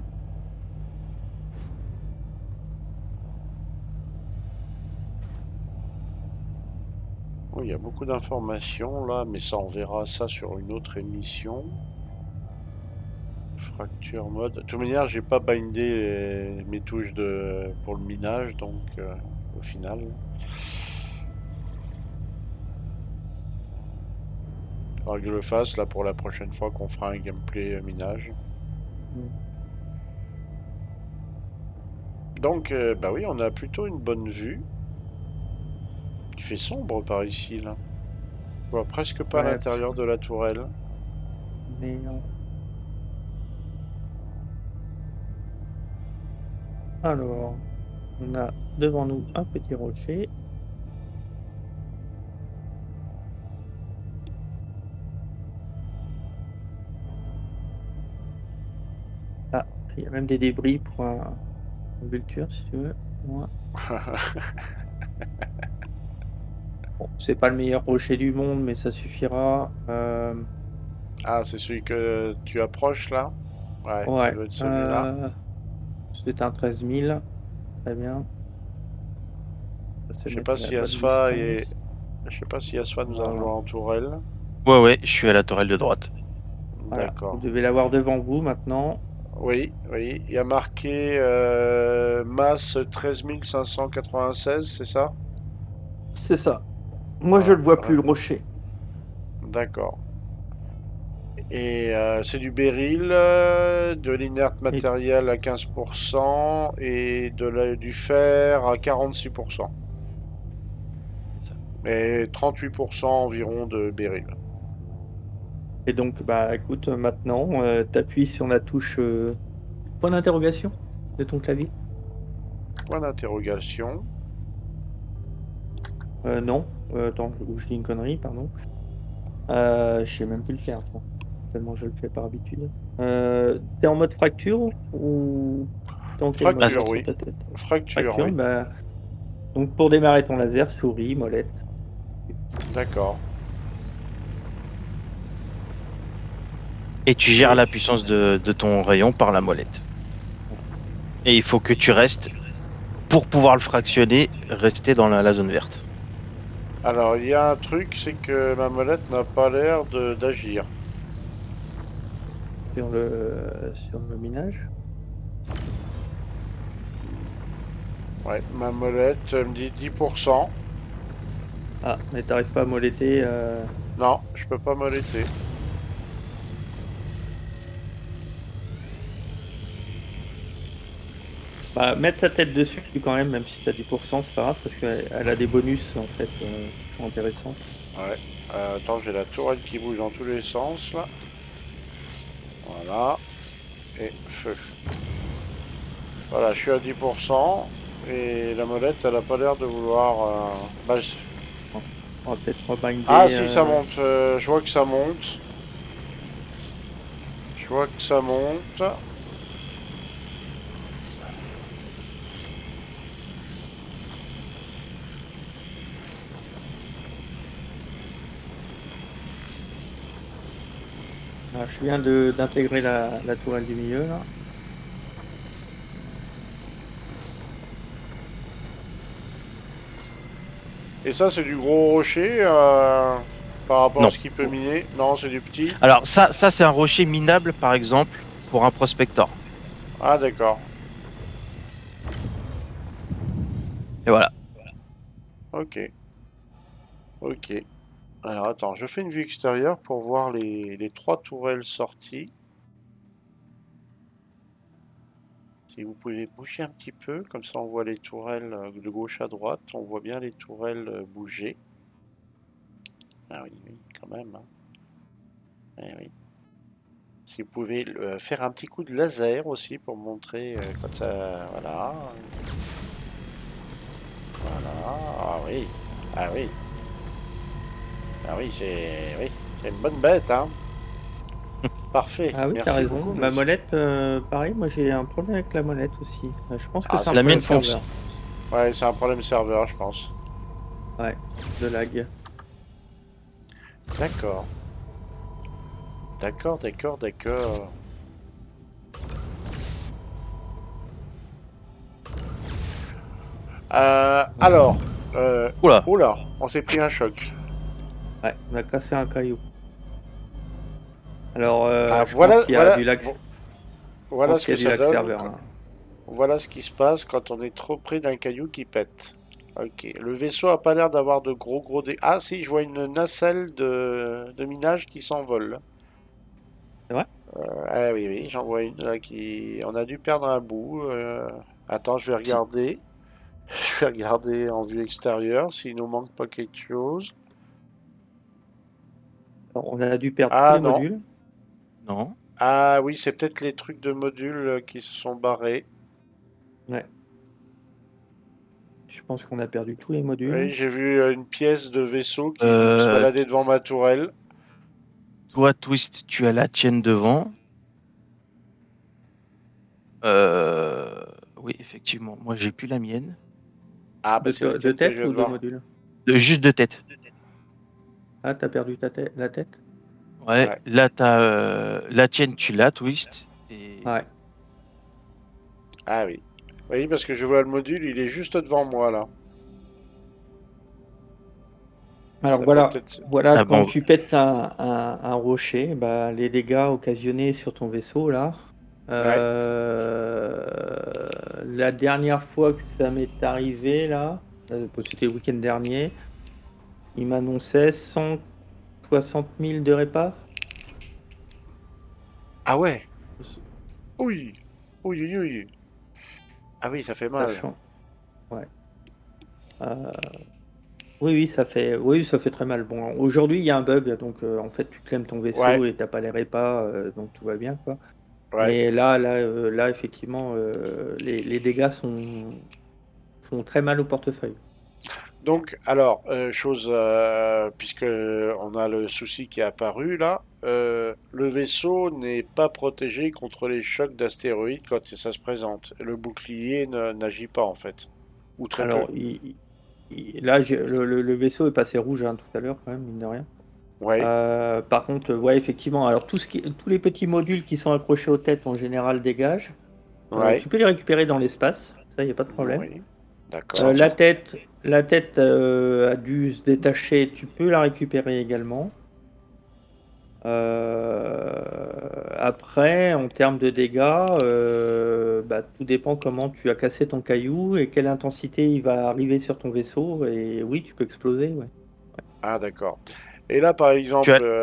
S1: Oui, il y a beaucoup d'informations là, mais ça, on verra ça sur une autre émission. Fracture mode. De toute manière, j'ai pas bindé mes touches pour le minage, donc au final. Faudra que je le fasse là pour la prochaine fois qu'on fera un gameplay minage.
S2: Mm.
S1: Donc, bah oui, on a plutôt une bonne vue. Il fait sombre par ici, là. On voit presque pas
S2: Ouais,
S1: l'intérieur de la tourelle.
S2: mais alors, on a devant nous un petit rocher. Ah, il y a même des débris pour un vulture, si tu veux. Moi. Bon, c'est pas le meilleur rocher du monde, mais ça suffira.
S1: Ah, c'est celui que tu approches, là? Ouais, ça
S2: Ouais,
S1: doit être celui-là.
S2: c'est un 13 000. Très bien. Ça se
S1: Je sais
S2: mettre
S1: pas
S2: à la
S1: si
S2: bonne
S1: Asfa est...
S2: distance.
S1: Je sais pas si Asfa nous a
S2: Voilà.
S1: rejoint en tourelle.
S3: Ouais, je suis à la tourelle de droite.
S2: Voilà. Vous
S1: D'accord.
S2: devez l'avoir devant vous maintenant.
S1: Oui, oui. Il y a marqué masse 13 596, c'est ça?
S2: C'est ça. Moi, je
S1: Ah,
S2: le vois plus,
S1: ouais.
S2: le rocher.
S1: D'accord. Et c'est du béryl, de l'inerte
S2: Et,
S1: matériel à 15% et du fer à 46%.
S3: C'est ça.
S1: Et 38% environ de béryl.
S2: et donc, bah, écoute, maintenant, t'appuies sur la touche point d'interrogation de ton clavier.
S1: Point d'interrogation.
S2: Non, attends, ou je dis une connerie, pardon. Je sais même plus le faire, toi, tellement je le fais par habitude. Tu en mode fracture ou t'es en quel mode
S3: Bah,
S2: là
S1: Fracture,
S2: sur
S1: oui.
S2: ta tête?
S1: Fracture,
S2: Fracture,
S1: oui.
S2: bah, donc pour démarrer ton laser, souris, molette.
S1: D'accord.
S3: et tu gères
S1: Et
S3: la puissance de ton rayon par la molette. Et il faut que tu restes, pour pouvoir le fractionner, rester dans la zone verte.
S1: alors, il y a un truc, c'est que ma molette n'a pas l'air d'agir.
S2: Sur le minage.
S1: Ouais, ma molette me dit 10%.
S2: Ah, mais t'arrives pas à moletter.
S1: Non, je peux pas moletter.
S2: Bah, mettre sa tête dessus quand même si t'as 10%, c'est pas grave, parce qu'elle a des bonus en fait qui sont intéressants.
S1: Ouais. Attends, j'ai la tourelle qui bouge dans tous les sens, là. Voilà. Et feu. Voilà, je suis à 10%. Et la molette, elle a pas l'air de vouloir... bah,
S2: On va peut-être
S1: ah,
S2: rebinder.
S1: si, ça monte. Je vois que ça monte. Je vois que ça monte.
S2: Je viens d'intégrer la tourelle du milieu là.
S1: Et ça, c'est du gros rocher par rapport à
S3: Non.
S1: ce qu'il peut miner. Non, c'est du petit.
S3: Alors ça c'est un rocher minable, par exemple, pour un prospector.
S1: Ah, d'accord.
S3: Et voilà.
S1: Ok. Ok. Alors, attends, je fais une vue extérieure pour voir les trois tourelles sorties. Si vous pouvez bouger un petit peu, comme ça on voit les tourelles de gauche à droite. On voit bien les tourelles bouger. Ah oui, oui, quand même, hein. Eh oui. Si vous pouvez faire un petit coup de laser aussi pour montrer quand ça... Voilà. Voilà. Ah oui. Ah oui. Ah oui, c'est une bonne bête, hein. Parfait.
S2: Ah oui, t'as
S1: Merci
S2: raison.
S1: beaucoup,
S2: Ma
S1: monsieur.
S2: molette, pareil, moi j'ai un problème avec la molette aussi. Je pense que
S1: Ah,
S2: c'est un
S3: La
S2: problème
S3: mienne fonctionne.
S2: serveur.
S1: Ouais, c'est un problème serveur, je pense.
S2: Ouais, de lag.
S1: D'accord. D'accord, d'accord, d'accord. Alors,
S3: Oula.
S1: oula, on s'est pris un choc.
S2: Ouais, on a cassé un caillou. Alors,
S1: Ah,
S2: je pense
S1: voilà,
S2: qu'il y a
S1: voilà,
S2: du lag. Je
S1: voilà
S2: pense
S1: ce
S2: qu'il y
S1: que
S2: a du
S1: ça
S2: lag
S1: donne.
S2: serveur là.
S1: Voilà ce qui se passe quand on est trop près d'un caillou qui pète. Ok, le vaisseau a pas l'air d'avoir de gros dés. Ah si, je vois une nacelle de minage qui s'envole.
S2: C'est vrai?
S1: Ah oui, oui, j'en vois une là qui... On a dû perdre un bout. Attends, je vais regarder. Je vais regarder en vue extérieure s'il nous manque pas quelque chose.
S2: Alors, on a dû perdre tous
S1: Ah
S2: les
S1: non.
S2: modules.
S3: Non.
S1: Ah oui, c'est peut-être les trucs de modules qui se sont barrés.
S2: Ouais. Je pense qu'on a perdu tous les modules.
S1: Oui, j'ai vu une pièce de vaisseau qui se
S3: Euh,
S1: baladait devant ma tourelle.
S3: Toi, Twist, tu as la tienne devant. Oui, effectivement. Moi, j'ai plus la mienne.
S1: Ah bah
S2: De,
S1: c'est la
S2: de
S1: tienne que je
S2: tête
S1: viens
S2: ou
S1: de
S2: de
S1: voir.
S2: modules?
S3: Juste de tête.
S2: Ah, t'as perdu la tête?
S3: Ouais.
S1: Ouais.
S3: Là, t'as la tienne, tu l'as, Twist. Et
S2: Ouais.
S1: Ah oui. Oui, parce que je vois le module, il est juste devant moi là.
S2: Alors
S1: Ça peut
S2: voilà,
S1: peut-être.
S2: voilà
S3: ah
S2: quand
S3: bon.
S2: tu pètes un rocher, bah, les dégâts occasionnés sur ton vaisseau là.
S1: Ouais.
S2: La dernière fois que ça m'est arrivé là, bon, c'était le week-end dernier, il m'annonçait 160 000 de réparts.
S1: Ah ouais. Oui. Oui, oui, oui. Ah oui, ça fait mal.
S2: Sachant, ouais. Euh, oui, ça fait très mal. Bon, aujourd'hui, il y a un bug, donc en fait, tu clèmes ton
S1: Ouais.
S2: vaisseau et t'as pas les répas, donc tout va bien, quoi.
S1: Ouais.
S2: Mais là, effectivement, les dégâts font très mal au portefeuille.
S1: Donc, alors, chose, puisque on a le souci qui est apparu là, le vaisseau n'est pas protégé contre les chocs d'astéroïdes quand ça se présente. Le bouclier n'agit pas en fait, ou très peu.
S2: Alors, là, le vaisseau est passé rouge hein, tout à l'heure, quand même, mine de rien.
S1: Ouais,
S2: Par contre, ouais, effectivement, alors tous les petits modules qui sont accrochés aux têtes, en général, dégagent.
S1: ouais,
S2: Tu peux les récupérer dans l'espace, ça, il n'y a pas de problème.
S1: oui, d'accord.
S2: La tête a dû se détacher, tu peux la récupérer également. Après, en termes de dégâts, bah, tout dépend comment tu as cassé ton caillou et quelle intensité il va arriver sur ton vaisseau. Et oui, tu peux exploser, ouais.
S1: Ah, d'accord. Et là, par
S3: Tu
S1: exemple,
S3: as.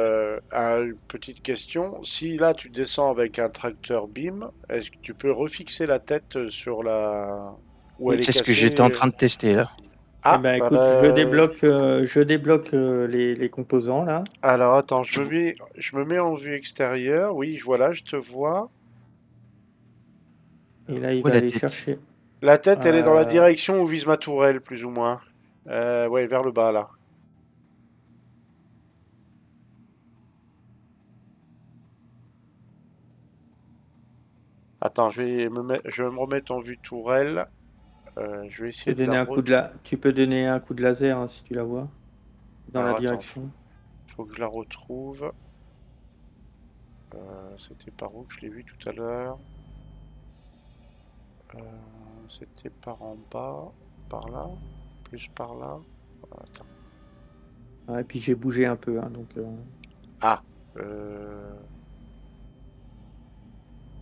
S1: une petite question. Si là tu descends avec un tracteur BIM, est-ce que tu peux refixer la tête sur la... où
S3: Oui,
S1: elle est
S3: c'est ce que j'étais en
S1: cassée?
S3: train de tester là.
S2: Eh
S1: Ah,
S2: ben,
S1: bah,
S2: écoute, je débloque les composants là.
S1: alors attends,
S3: Tu vois.
S1: je me mets en vue extérieure. Oui, voilà, je te vois.
S2: Et là, il
S3: Où est
S2: va
S3: la
S2: aller
S3: tête?
S2: chercher.
S1: La tête, elle est dans la
S2: euh,
S1: direction où vise ma tourelle, plus ou moins. Ouais, vers le bas là. Attends, je vais me remettre en vue tourelle. Je vais essayer de la
S2: tu peux donner un coup de laser hein, si tu la vois dans la
S1: Alors attends,
S2: direction.
S1: faut que je la retrouve. C'était par où que je l'ai vu tout à l'heure? C'était par en bas, par là, plus par là. Attends.
S2: Ouais, et puis j'ai bougé un peu, hein, donc.
S1: Ah, euh,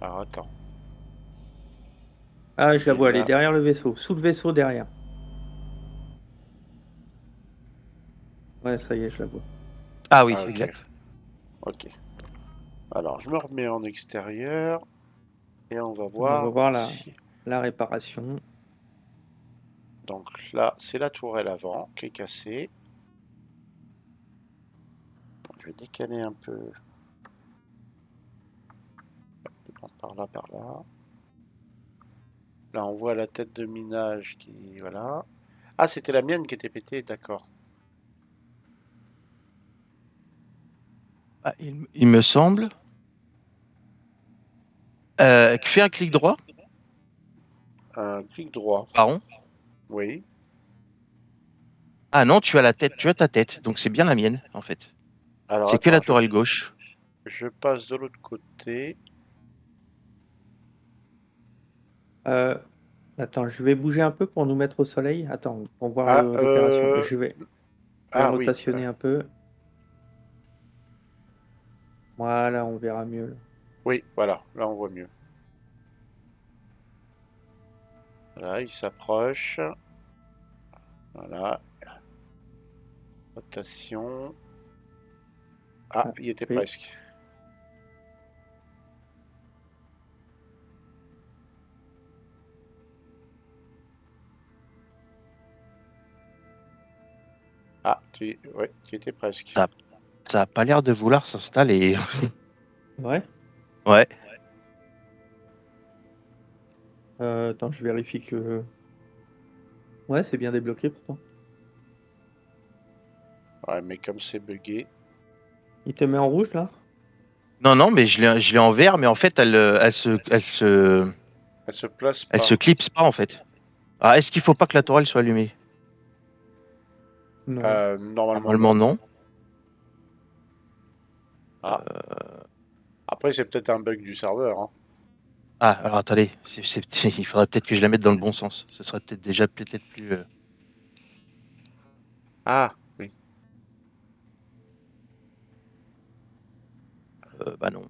S1: alors attends.
S2: Ah, je la
S1: Et
S2: vois, elle est
S1: là,
S2: derrière le vaisseau, sous le vaisseau derrière. Ouais, ça y est, je la vois.
S3: Ah oui,
S1: ah ok,
S3: exact.
S1: ok. Alors je me remets en extérieur et on va
S2: On va
S1: voir
S2: voir
S1: si.
S2: la réparation.
S1: Donc là, c'est la tourelle avant qui est cassée. Je vais décaler un peu par là, par là. Là, on voit la tête de minage qui, voilà. Ah, c'était la mienne qui était pétée, d'accord.
S3: Ah, il me semble. Fais un clic droit,
S1: Un clic droit,
S3: Baron.
S1: oui.
S3: Ah non, tu as la tête, tu as ta tête. Donc c'est bien la mienne, en fait.
S1: Alors
S3: C'est que la
S1: attends,
S3: tourelle gauche.
S1: je passe de l'autre côté.
S2: Euh, Attends, je vais bouger un peu pour nous mettre au soleil. Attends, pour voir
S1: Ah,
S2: l'opération. Je vais
S1: ah oui,
S2: rotationner un peu. Voilà, on verra mieux, là.
S1: oui, voilà, là on voit mieux. Voilà, il s'approche. Voilà, rotation. Ah,
S2: Ah,
S1: il y était
S2: oui.
S1: presque. Ah, ouais, tu y étais presque.
S3: Ça, ça a pas l'air de vouloir s'installer.
S2: Ouais.
S3: Ouais.
S2: Attends, je vérifie que. Ouais, c'est bien débloqué pourtant.
S1: Ouais, mais comme c'est buggé.
S2: Il te met en rouge là?
S3: Non, non, mais je l'ai en vert, mais en fait,
S1: Elle se place
S3: elle
S1: pas.
S3: se clipse pas, en fait. Ah, est-ce qu'il faut pas que la tourelle soit allumée?
S2: Non.
S1: Normalement,
S3: Normalement,
S1: non.
S3: non.
S1: Ah. Après, c'est peut-être un bug du serveur. Hein.
S3: Ah, alors attendez, il faudrait peut-être que je la mette dans le bon sens. Ce serait peut-être déjà peut-être plus.
S1: Ah, oui.
S3: Bah non.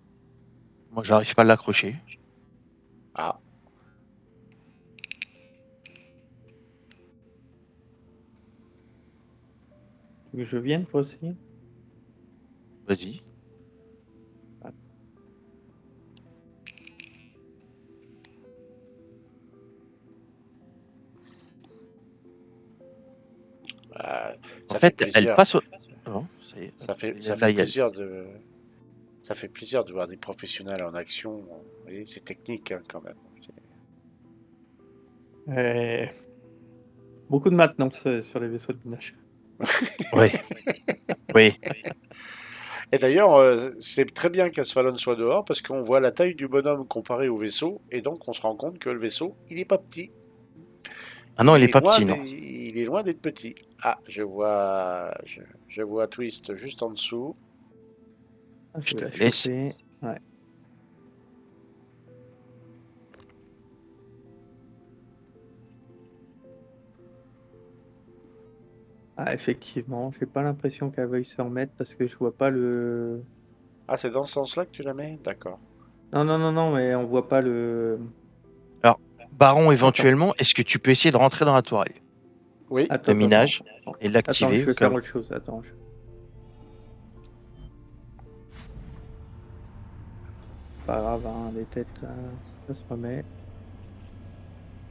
S3: Moi, j'arrive pas à l'accrocher.
S1: Ah.
S2: Tu veux que je vienne toi aussi?
S3: Vas-y.
S2: Ah,
S1: Euh,
S3: En
S1: ça fait
S3: fait, elle
S1: plaisir.
S3: passe au. Bon, ça y est.
S1: Ça fait
S3: Là, il y a.
S1: plaisir de. Ça fait plaisir de voir des professionnels en action. Vous voyez, c'est technique hein, quand même.
S2: beaucoup de maintenance sur les vaisseaux de minage.
S3: Ouais. Oui.
S1: Et d'ailleurs, c'est très bien qu'Asphalon soit dehors parce qu'on voit la taille du bonhomme comparé au vaisseau et donc on se rend compte que le vaisseau, il n'est pas petit.
S3: Ah non, il est pas petit, non.
S1: Il est loin d'être petit. Ah, je vois Twist juste en dessous.
S2: Ah,
S3: Je
S2: je vais
S3: te
S2: la
S3: la laisse.
S2: choper. Ouais. Ah, effectivement, j'ai pas l'impression qu'elle veuille se remettre parce que je vois pas le.
S1: Ah, c'est dans ce sens-là que tu la mets? D'accord.
S2: Non, non, non, non, mais on voit pas le.
S3: Alors, Baron,
S2: Attends,
S3: éventuellement, est-ce que tu peux essayer de rentrer dans la tourelle
S1: Oui,
S3: de
S2: attends.
S3: minage et
S2: Attends, je
S3: l'activer
S2: vais faire
S3: comme.
S2: autre chose. Attends. Pas grave, hein, les têtes, ça se remet.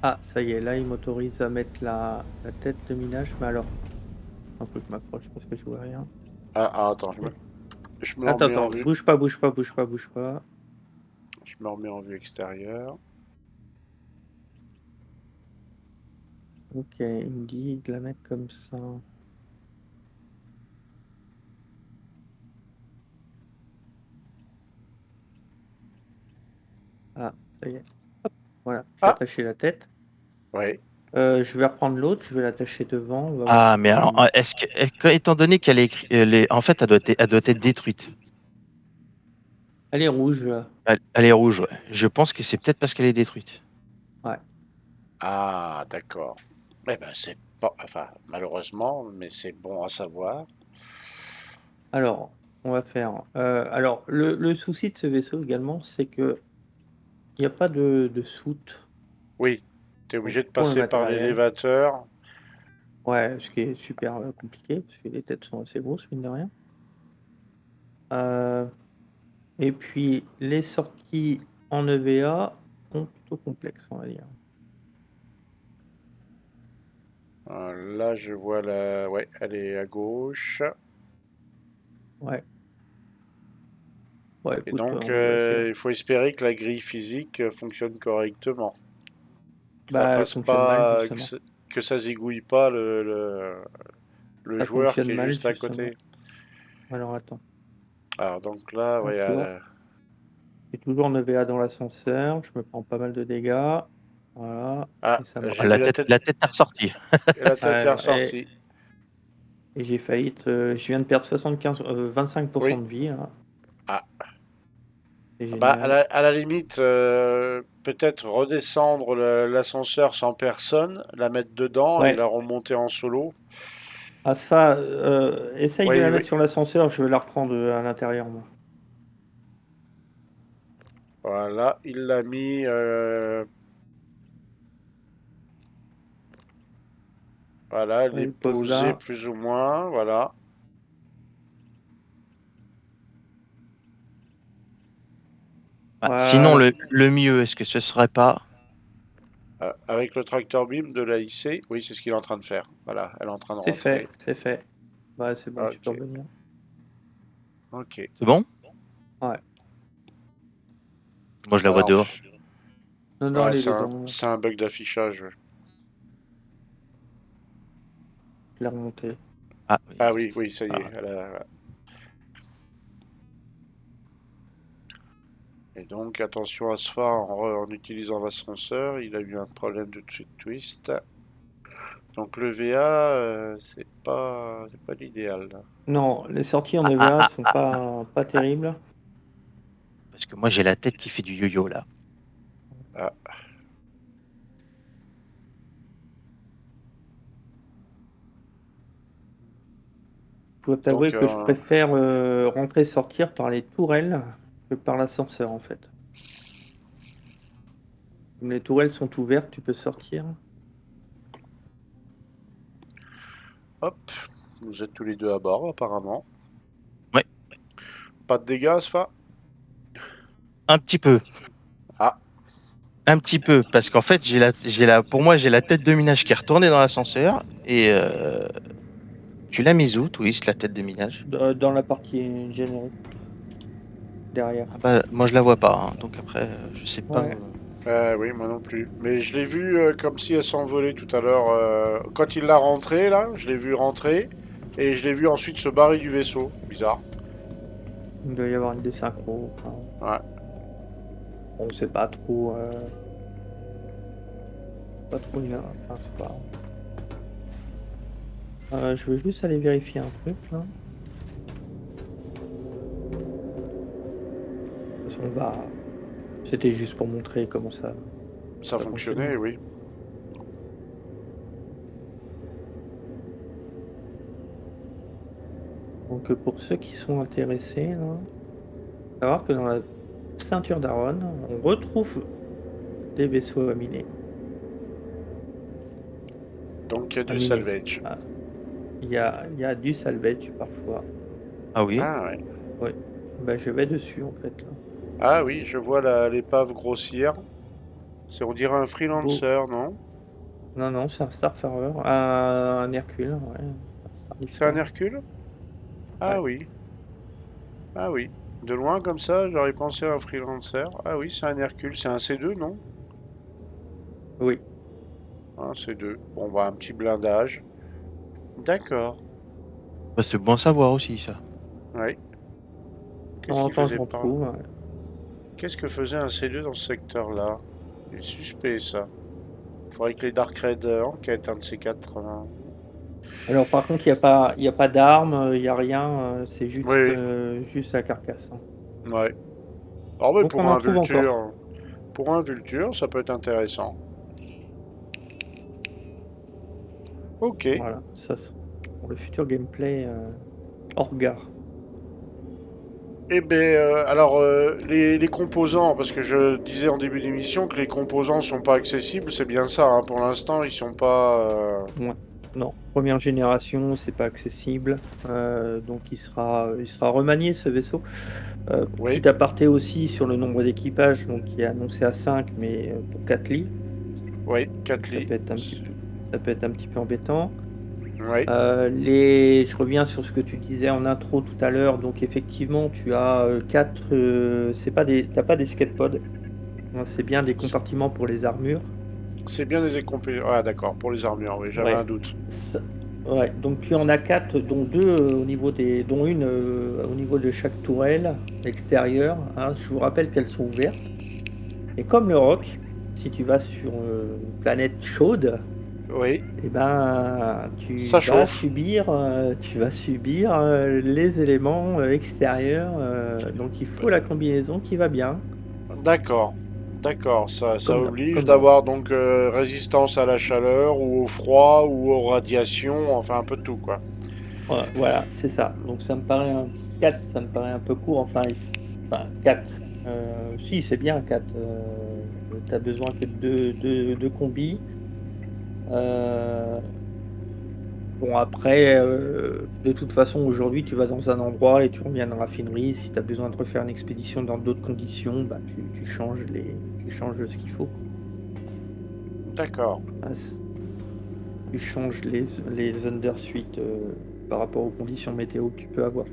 S2: Ah, ça y est, là, il m'autorise à mettre la tête de minage, mais alors, un peu que je m'approche parce que je vois rien.
S1: attends,
S2: Ok.
S1: je me
S2: Attends,
S1: remets en
S2: attends,
S1: vue.
S2: bouge pas, bouge pas, bouge pas, bouge pas.
S1: Je me remets en vue extérieure.
S2: Ok, il me dit de la mettre comme ça. Ah, ça y est. Hop, voilà, j'ai
S1: Ah,
S2: attaché la tête.
S1: oui.
S2: Je vais reprendre l'autre, je vais l'attacher devant, on va voir
S3: Ah, mais alors,
S2: si.
S3: est-ce que, étant donné qu'elle est écrit, en fait, elle doit être détruite.
S2: Elle est rouge, là.
S3: Elle est rouge, ouais. Je pense que c'est peut-être parce qu'elle est détruite.
S2: Ouais.
S1: Ah, d'accord. Eh ben, c'est pas, enfin, malheureusement, mais c'est bon à savoir.
S2: Alors, on va faire. Alors, le souci de ce vaisseau également, c'est que il n'y a pas de soute
S1: Oui, tu es
S2: pour,
S1: obligé de
S2: pour le
S1: passer par
S2: matériel.
S1: l'élévateur.
S2: Ouais, ce qui est super compliqué, parce que les têtes sont assez grosses, mine de rien. Euh, et puis, les sorties en EVA sont plutôt complexes, on va dire.
S1: Là, je vois la. Ouais, elle est à gauche.
S2: Ouais. Bon,
S1: Et
S2: écoute,
S1: donc,
S2: on va essayer.
S1: il faut espérer que la grille physique fonctionne correctement. Que ça
S2: Bah, elle
S1: fasse
S2: fonctionne mal,
S1: pas.
S2: justement.
S1: Que ça zigouille pas le
S2: Ça
S1: joueur
S2: fonctionne
S1: qui est
S2: mal,
S1: juste à
S2: justement.
S1: côté.
S2: Alors, attends.
S1: Alors, donc là, ouais,
S2: Hop là. C'est toujours en EVA dans l'ascenseur. Je me prends pas mal de dégâts. Voilà.
S1: Ah,
S2: Et ça
S1: j'ai
S2: marche.
S1: vu
S3: La tête est ressortie.
S1: la tête est
S2: Ouais,
S1: ressortie.
S2: et j'ai failli. Je viens de perdre 75, 25%
S1: Oui.
S2: de vie, là.
S1: Ah,
S2: C'est
S1: bah,
S2: génial.
S1: à la limite, peut-être redescendre l'ascenseur sans personne, la mettre dedans et
S2: Ouais.
S1: la remonter en solo.
S2: Asfa, essaye de
S1: Oui,
S2: la
S1: oui.
S2: mettre sur l'ascenseur. Je vais la reprendre à l'intérieur, moi.
S1: Voilà, il l'a mis. Voilà, elle
S2: On
S1: est
S2: le pose
S1: posée
S2: là.
S1: plus ou moins. Voilà.
S3: Bah, sinon,
S2: Voilà.
S3: le mieux, est-ce que ce serait pas.
S1: Avec le tracteur beam de la IC, oui, c'est ce qu'il est en train de faire. Voilà, elle est en train de
S2: C'est fait.
S1: rentrer.
S2: C'est fait. Ouais, c'est bon, tu peux
S1: Ok.
S2: revenir.
S1: Ok.
S3: C'est bon?
S2: Ouais.
S3: Moi, je la vois
S1: Alors,
S3: dehors.
S2: Non, non,
S1: ouais,
S2: elle est dedans.
S1: c'est un bug d'affichage.
S2: Je l'ai remontée.
S3: Ah,
S1: Ah oui, oui, ça y est.
S3: Ah.
S1: Et donc, attention à ce phare en utilisant l'ascenseur. Il a eu un problème de twist. Donc, le VA, c'est pas l'idéal, là.
S2: Non, les sorties en
S3: Ah, ah,
S2: EVA
S3: ah,
S2: sont
S3: ah,
S2: pas
S3: ah.
S2: terribles.
S3: Parce que moi, j'ai la tête qui fait du yo-yo, là.
S1: Ah,
S2: Je dois t'avouer
S1: donc,
S2: que je préfère rentrer-sortir par les tourelles que par l'ascenseur en fait. Comme les tourelles sont ouvertes, tu peux sortir.
S1: hop, vous êtes tous les deux à bord, apparemment.
S3: Ouais,
S1: Pas de dégâts, Asfa?
S3: un petit peu.
S1: Ah,
S3: Un petit peu. Parce qu'en fait, pour moi, j'ai la tête de minage qui est retournée dans l'ascenseur. Et tu l'as mise où, Twist, la tête de minage?
S2: Dans la partie générique, derrière.
S3: Ah bah, moi, je la vois pas, hein. Donc après, je sais pas.
S2: Ouais.
S1: oui, moi non plus. Mais je l'ai vu comme si elle s'envolait tout à l'heure. Quand il l'a rentré, là, je l'ai vu rentrer. Et je l'ai vu ensuite se barrer du vaisseau. Bizarre.
S2: Il doit y avoir une désynchro. Enfin,
S1: Ouais.
S2: on sait pas trop. Pas trop une. Enfin, c'est pas. Je veux juste aller vérifier un truc là. De toute façon, bah, c'était juste pour montrer comment
S1: Ça
S2: ça fonctionnait.
S1: fonctionnait, oui.
S2: Donc pour ceux qui sont intéressés, là, faut savoir que dans la ceinture d'Aaron, on retrouve des vaisseaux aminés.
S1: Donc, il y a du
S2: Aminés.
S1: salvage.
S2: Ah, il y a du salvage parfois.
S3: Ah oui?
S1: Ah, ouais.
S2: Oui. Bah, je vais dessus en fait là.
S1: Ah oui, je vois l'épave grossière. On dirait un
S2: Beau.
S1: freelancer, non?
S2: Non, non, c'est un Starfarer. Un Hercule, ouais. Un
S1: C'est un
S2: Starlifter.
S1: Hercule? Ah
S2: Ouais.
S1: oui. Ah oui. De loin comme ça, j'aurais pensé à un freelancer. Ah oui, c'est un Hercule. C'est un C2, non?
S2: Oui.
S1: Un C2. Bon, bah, un petit blindage. D'accord.
S3: Bah, c'est bon à savoir aussi, ça.
S1: Oui.
S2: De
S1: Qu'est-ce
S2: temps en
S1: qu'il
S2: temps, je
S1: faisait
S2: m'en
S1: pas?
S2: trouve. Ouais.
S1: Qu'est-ce que faisait un C2 dans ce secteur-là? C'est suspect, ça. Faudrait que les Dark Raid enquêtent un de ces quatre.
S2: Alors par contre, il y a pas d'armes, il y a rien. C'est
S1: Oui,
S2: juste la carcasse, hein.
S1: ouais. Alors, mais
S2: Donc on en trouve encore.
S1: pour un vulture, ça peut être intéressant. Ok.
S2: Voilà. Ça, c'est pour le futur gameplay hors gare.
S1: Eh ben, alors les composants, parce que je disais en début d'émission que les composants sont pas accessibles, c'est bien ça. Hein, pour l'instant, ils sont pas.
S2: Ouais. Non, première génération, c'est pas accessible. Donc il sera remanié ce vaisseau.
S1: Oui,
S2: Petit aparté aussi sur le nombre d'équipages, donc qui est annoncé à 5, mais pour 4 lits.
S1: oui,
S2: Donc
S1: 4 lits.
S2: ça peut être un petit peu embêtant.
S1: Oui,
S2: Je reviens sur ce que tu disais en intro tout à l'heure. Donc effectivement, tu as 4. T'as pas des skatepods. Hein, c'est bien des compartiments pour les armures.
S1: c'est bien des compé. Ah d'accord, pour les armures, oui, j'avais
S2: Ouais.
S1: un doute.
S2: Ça- ouais. Donc tu en as 4, dont 2 dont une au niveau de chaque tourelle extérieure. Hein. Je vous rappelle qu'elles sont ouvertes. Et comme le rock, si tu vas sur une planète chaude,
S1: Oui,
S2: eh ben,
S1: ça chauffe.
S2: tu vas subir les éléments extérieurs. Donc il faut la combinaison qui va bien,
S1: D'accord, d'accord. Ça oblige
S2: comme dans.
S1: d'avoir donc résistance à la chaleur ou au froid ou aux radiations, enfin un peu de tout quoi.
S2: Voilà, c'est ça. Donc ça me paraît 4, ça me paraît un peu court. Enfin 4. Si, c'est bien 4. Tu as besoin que de deux combis. Euh, Bon, après, de toute façon, aujourd'hui, tu vas dans un endroit et tu reviens dans la raffinerie. Si tu as besoin de refaire une expédition dans d'autres conditions, bah, tu changes ce qu'il faut.
S1: D'accord.
S2: Ah, tu changes les undersuites par rapport aux conditions météo que tu peux avoir.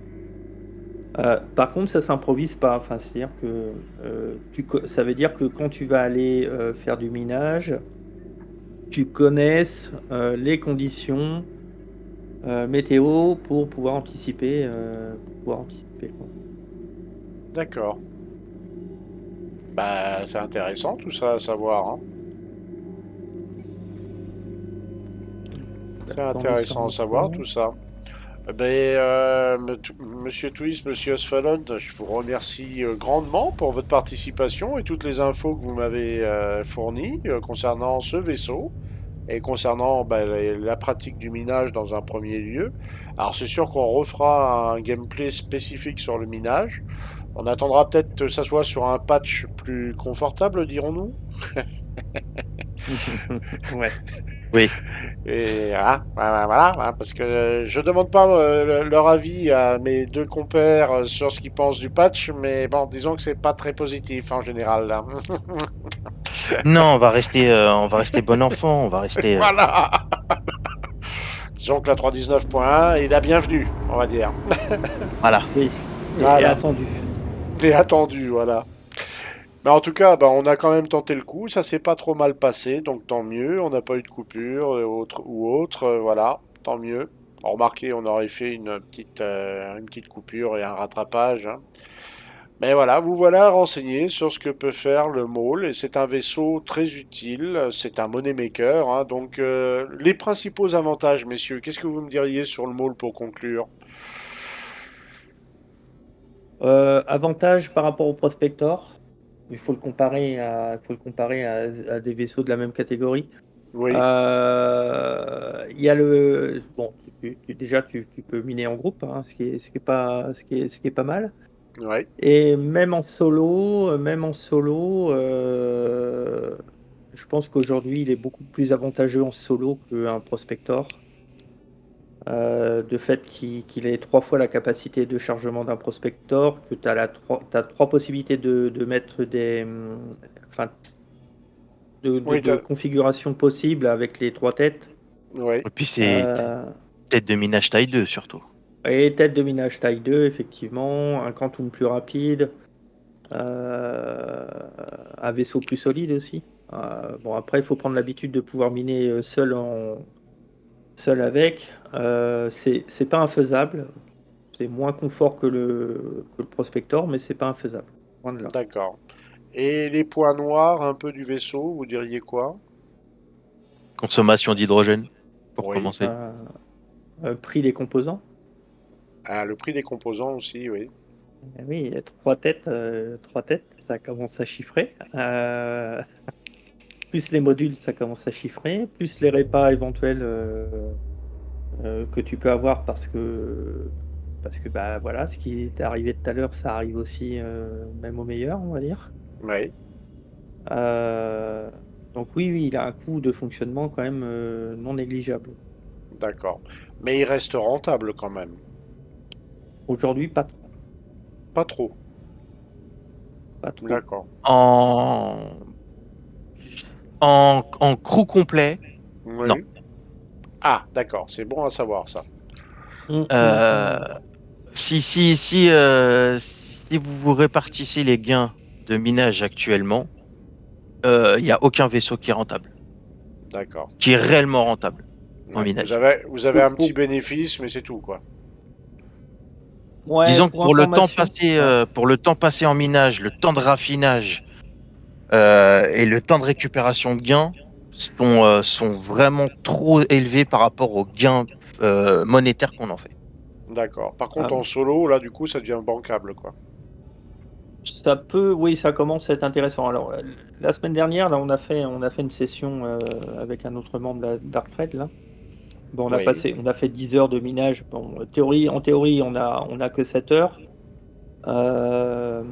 S2: Par contre, ça s'improvise pas. Enfin, c'est-à-dire que ça veut dire que quand tu vas aller faire du minage, tu connaisses les conditions météo pour pouvoir anticiper, quoi.
S1: D'accord. Bah, c'est intéressant tout ça à savoir, hein. C'est
S2: Attendez sur
S1: intéressant à
S2: mon
S1: savoir
S2: écran.
S1: tout ça. Ben, Monsieur Twist, Monsieur Sfalon, je vous remercie grandement pour votre participation et toutes les infos que vous m'avez fournies concernant ce vaisseau et concernant la pratique du minage dans un premier lieu. Alors c'est sûr qu'on refera un gameplay spécifique sur le minage. On attendra peut-être que ça soit sur un patch plus confortable, dirons-nous.
S2: Ouais.
S3: Oui.
S1: Et voilà, hein, parce que je demande pas leur avis à mes deux compères sur ce qu'ils pensent du patch, mais bon, disons que c'est pas très positif en général, là.
S3: Non, on va rester bon enfant, on va rester.
S1: Voilà. Disons que la 3.19.1 est la bienvenue, on va dire.
S3: Voilà.
S2: Oui, et
S1: Voilà.
S2: attendu.
S1: Et attendu, voilà. Mais en tout cas, bah, on a quand même tenté le coup, ça s'est pas trop mal passé, donc tant mieux. On n'a pas eu de coupure ou autre, voilà, tant mieux. Remarquez, on aurait fait une petite coupure et un rattrapage, hein. Mais voilà, vous voilà renseigné sur ce que peut faire le Maul, et c'est un vaisseau très utile, c'est un money maker, hein. Donc les principaux avantages, messieurs, qu'est-ce que vous me diriez sur le Maul pour conclure?
S2: Avantage par rapport au Prospector, il faut le comparer à des vaisseaux de la même catégorie.
S1: Oui,
S2: Il y a le bon, déjà tu peux miner en groupe, hein, ce qui est pas mal.
S1: oui,
S2: Et même en solo, je pense qu'aujourd'hui il est beaucoup plus avantageux en solo qu'un Prospector. De fait qu'il ait 3 fois la capacité de chargement d'un Prospector, que tu as 3 possibilités de mettre enfin,
S1: oui,
S2: de configurations possibles avec les 3 têtes.
S1: oui,
S3: Et puis c'est
S2: Euh,
S3: tête de minage taille 2 surtout.
S2: et tête de minage taille 2, effectivement, un quantum plus rapide, un vaisseau plus solide aussi. Bon, après, il faut prendre l'habitude de pouvoir miner seul avec. C'est pas infaisable. C'est moins confort que le Prospector, mais c'est pas infaisable. Loin de là.
S1: d'accord. Et les points noirs un peu du vaisseau, vous diriez quoi?
S3: Consommation d'hydrogène, pour
S1: Oui.
S3: commencer.
S2: Prix des composants.
S1: Ah, le prix des composants aussi, oui.
S2: Eh oui, il y a 3 têtes, ça commence à chiffrer. Plus les modules, ça commence à chiffrer. Plus les répas éventuels que tu peux avoir parce que bah voilà, ce qui est arrivé tout à l'heure, ça arrive aussi même au meilleur, on va dire.
S1: Oui,
S2: Euh, donc oui, oui, il a un coût de fonctionnement quand même non négligeable.
S1: d'accord. Mais il reste rentable quand même.
S2: Aujourd'hui,
S1: Pas trop.
S2: pas trop.
S1: D'accord.
S3: En, en crew complet, non.
S1: Oui. Ah, d'accord. C'est bon à savoir ça.
S2: Hum, hum,
S3: Euh,
S2: hum.
S3: si vous vous répartissez les gains de minage actuellement, il n'y a aucun vaisseau qui est rentable,
S1: D'accord.
S3: qui est réellement rentable en
S1: Ouais. Vous
S3: minage.
S1: avez, vous avez
S2: Pour,
S1: un petit
S2: pour-
S1: bénéfice, mais c'est tout, quoi.
S2: ouais,
S3: Disons que
S2: pour information. Ouais.
S3: pour le temps passé en minage, le temps de raffinage et le temps de récupération de gains sont vraiment trop élevés par rapport aux gains monétaires qu'on en fait.
S1: D'accord. Par
S2: Ah,
S1: contre, en solo, là, du coup, ça devient bancable, quoi.
S2: ça peut, oui, ça commence à être intéressant. Alors, la semaine dernière, là, on a fait une session avec un autre membre de Dark Thread, là. Bon,
S1: Oui.
S2: on a fait 10 heures de minage. Bon, en théorie, on a que 7 heures. Euh,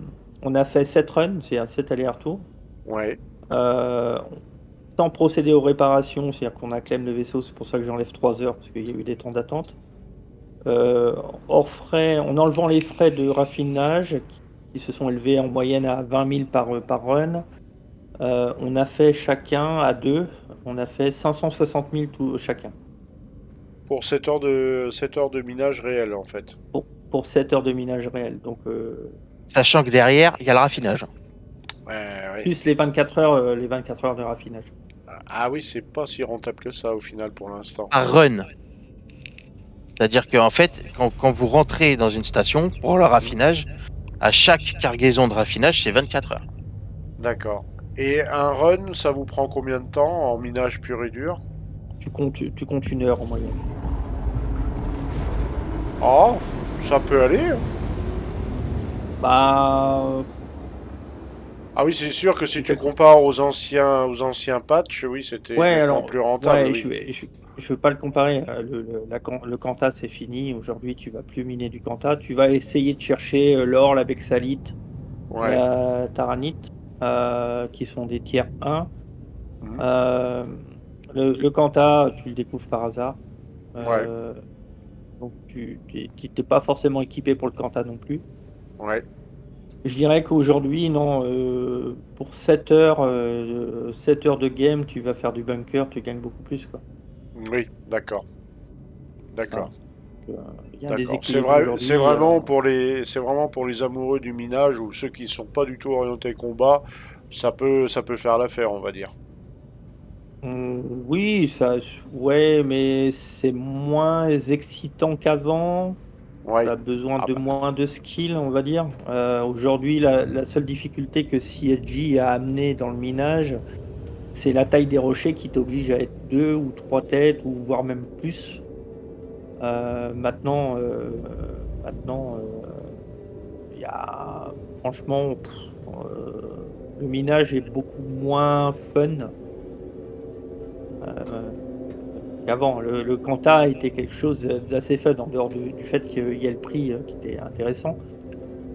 S2: on a fait 7 runs, c'est un 7 allers-retours.
S1: Ouais.
S2: Euh, Sans procéder aux réparations, c'est-à-dire qu'on a clem le vaisseau, c'est pour ça que j'enlève 3 heures, parce qu'il y a eu des temps d'attente. Hors frais, en enlevant les frais de raffinage, qui se sont élevés en moyenne à 20 000 par run, on a fait chacun à deux, on a fait 560 000 chacun.
S1: pour 7 heures de minage réel, en fait.
S2: Pour 7 heures de minage réel. Donc,
S3: Sachant que derrière, il y a le raffinage.
S1: Ouais.
S2: plus les 24 heures de raffinage.
S1: Ah oui, c'est pas si rentable que ça, au final, pour l'instant.
S3: Par run. C'est-à-dire qu'en fait, quand vous rentrez dans une station pour le raffinage, à chaque cargaison de raffinage, c'est 24 heures.
S1: D'accord. Et un run, ça vous prend combien de temps en minage pur et dur?
S2: Tu comptes 1 heure en moyenne.
S1: Oh, ça peut aller, hein.
S2: Bah,
S1: Ah oui, c'est sûr que si
S2: tu
S1: tu
S2: fais.
S1: compares aux anciens patchs, oui, c'était
S2: Ouais,
S1: nettement
S2: alors,
S1: plus rentable,
S2: ouais,
S1: oui.
S2: je veux pas le comparer. Le Kanta, c'est fini. Aujourd'hui, tu vas plus miner du Kanta. Tu vas essayer de chercher l'or, la bexalite,
S1: Ouais.
S2: la taranite, qui sont des tiers 1.
S1: Mhm.
S2: Euh, le Kanta, tu le découvres par hasard.
S1: Ouais.
S2: Euh, donc, tu n'es pas forcément équipé pour le Kanta non plus.
S1: Ouais.
S2: Je dirais qu'aujourd'hui, non, pour 7 heures, 7 heures de game, tu vas faire du bunker, tu gagnes beaucoup plus, quoi.
S1: Oui, d'accord.
S2: Voilà.
S1: D'accord.
S2: Il y a un
S1: D'accord. C'est
S2: déséquilibre
S1: vrai, c'est
S2: aujourd'hui.
S1: vraiment pour les amoureux du minage ou ceux qui ne sont pas du tout orientés combat, ça peut faire l'affaire, on va dire.
S2: Oui, ouais, mais c'est moins excitant qu'avant. Tu
S1: Ouais.
S2: as besoin
S1: Ah
S2: de
S1: bah.
S2: moins de skills, on va dire. Aujourd'hui, la seule difficulté que CSG a amené dans le minage, c'est la taille des rochers qui t'oblige à être 2 ou 3 têtes, ou voire même plus. Maintenant, il y a franchement, le minage est beaucoup moins fun qu'avant. Le Quanta était quelque chose d'assez fun, en dehors du fait qu'il y ait le prix qui était intéressant.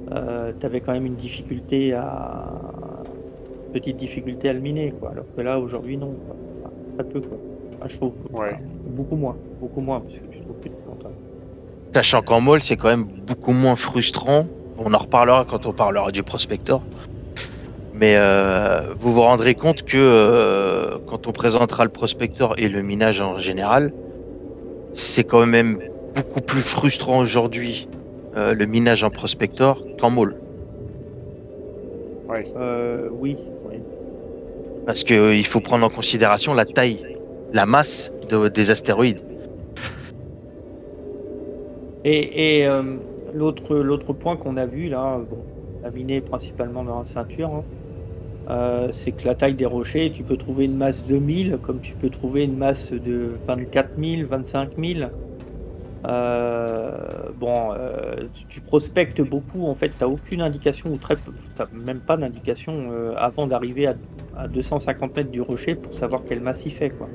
S2: Tu avais quand même petite difficulté à le miner, quoi. Alors que là, aujourd'hui, non, quoi. Enfin, très peu, quoi. Enfin, je trouve,
S1: Ouais.
S2: enfin, beaucoup moins, parce que tu trouves plus de Quanta.
S3: Sachant qu'en mall, c'est quand même beaucoup moins frustrant. On en reparlera quand on parlera du prospector. Mais vous vous rendrez compte que quand on présentera le prospector et le minage en général, c'est quand même beaucoup plus frustrant aujourd'hui le minage en prospector qu'en mall.
S1: Ouais.
S2: Oui, oui.
S3: Parce que il faut prendre en considération la taille, la masse des astéroïdes.
S2: Et l'autre point qu'on a vu là, bon, on a miné principalement dans la ceinture, hein, c'est que la taille des rochers, tu peux trouver une masse de 1000 comme tu peux trouver une masse de 24 000, 25 000. Bon, tu prospectes beaucoup, en fait, tu as aucune indication, ou très peu, tu même pas d'indication avant d'arriver à 250 mètres du rocher pour savoir quelle masse il fait, quoi.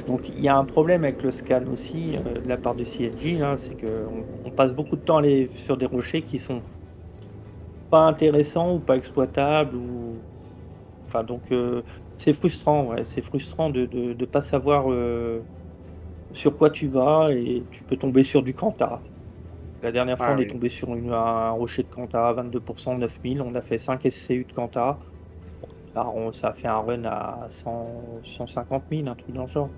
S2: Donc il y a un problème avec le scan aussi de la part de CSG, hein, c'est qu'on passe beaucoup de temps à aller sur des rochers qui sont pas intéressants ou pas exploitables, ou enfin, donc c'est frustrant, ouais, c'est frustrant de pas savoir sur quoi tu vas, et tu peux tomber sur du Kanta. La dernière fois,
S1: Ah
S2: on est
S1: oui.
S2: tombé sur un rocher de Kanta à 22%, 9000. On a fait 5 SCU de Kanta. Ça a fait un run à 150 000, un truc dans le genre.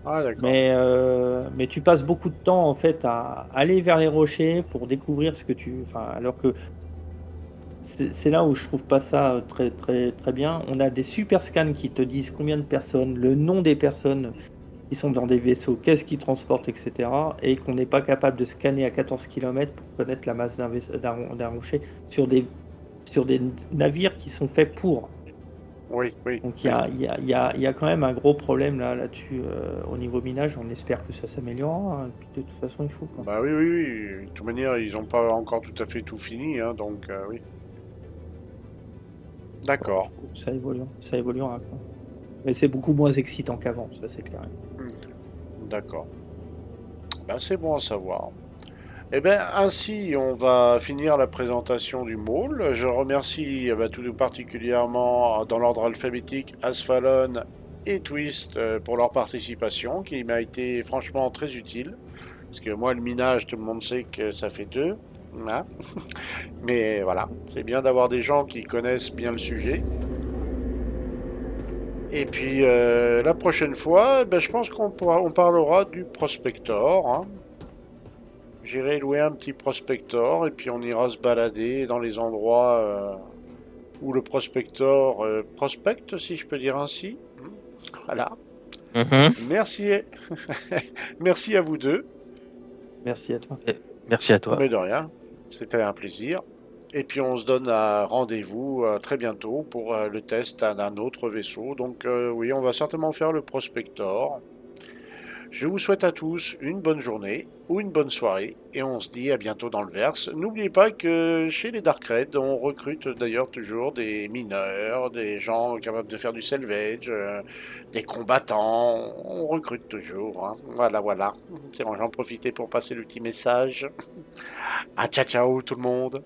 S1: Ah d'accord.
S2: Mais tu passes beaucoup de temps, en fait, à aller vers les rochers pour découvrir ce que tu. Enfin, alors que c'est là où je trouve pas ça très, très, très bien. On a des super scans qui te disent combien de personnes, le nom des personnes qui sont dans des vaisseaux, qu'est-ce qu'ils transportent, etc. Et qu'on n'est pas capable de scanner à 14 km pour connaître la masse d'un rocher sur des navires qui sont faits pour.
S1: Oui, oui,
S2: Donc
S1: oui.
S2: il y a quand même un gros problème là-dessus au niveau minage. On espère que ça s'améliorera, hein. Et puis de toute façon, il faut, quoi.
S1: Bah oui, oui, oui. De toute manière, ils n'ont pas encore tout à fait tout fini, hein, donc oui.
S2: Bon,
S1: D'accord.
S2: ça évoluera, quoi. Mais c'est beaucoup moins excitant qu'avant, ça c'est clair.
S1: D'accord. Bah c'est bon à savoir. Eh bien, ainsi, on va finir la présentation du môle. Je remercie tout particulièrement, dans l'ordre alphabétique, Asphalon et Twist pour leur participation, qui m'a été franchement très utile. Parce que moi, le minage, tout le monde sait que ça fait deux, hein. Mais voilà, c'est bien d'avoir des gens qui connaissent bien le sujet. Et puis la prochaine fois, ben, je pense on parlera du Prospector, hein. J'irai louer un petit Prospector et puis on ira se balader dans les endroits où le Prospector prospecte, si je peux dire ainsi. Voilà.
S3: Mhm.
S1: Merci, merci à vous deux,
S2: Merci à toi.
S3: Merci à toi.
S1: mais de rien. C'était un plaisir. Et puis on se donne un rendez-vous très bientôt pour le test d'un autre vaisseau. Donc oui, on va certainement faire le Prospector. Je vous souhaite à tous une bonne journée ou une bonne soirée et on se dit à bientôt dans le Verse. N'oubliez pas que chez les Dark Red, on recrute d'ailleurs toujours des mineurs, des gens capables de faire du salvage, des combattants. On recrute toujours, hein. Voilà, voilà. J'en profiter pour passer le petit message. Ah, ciao, ciao tout le monde.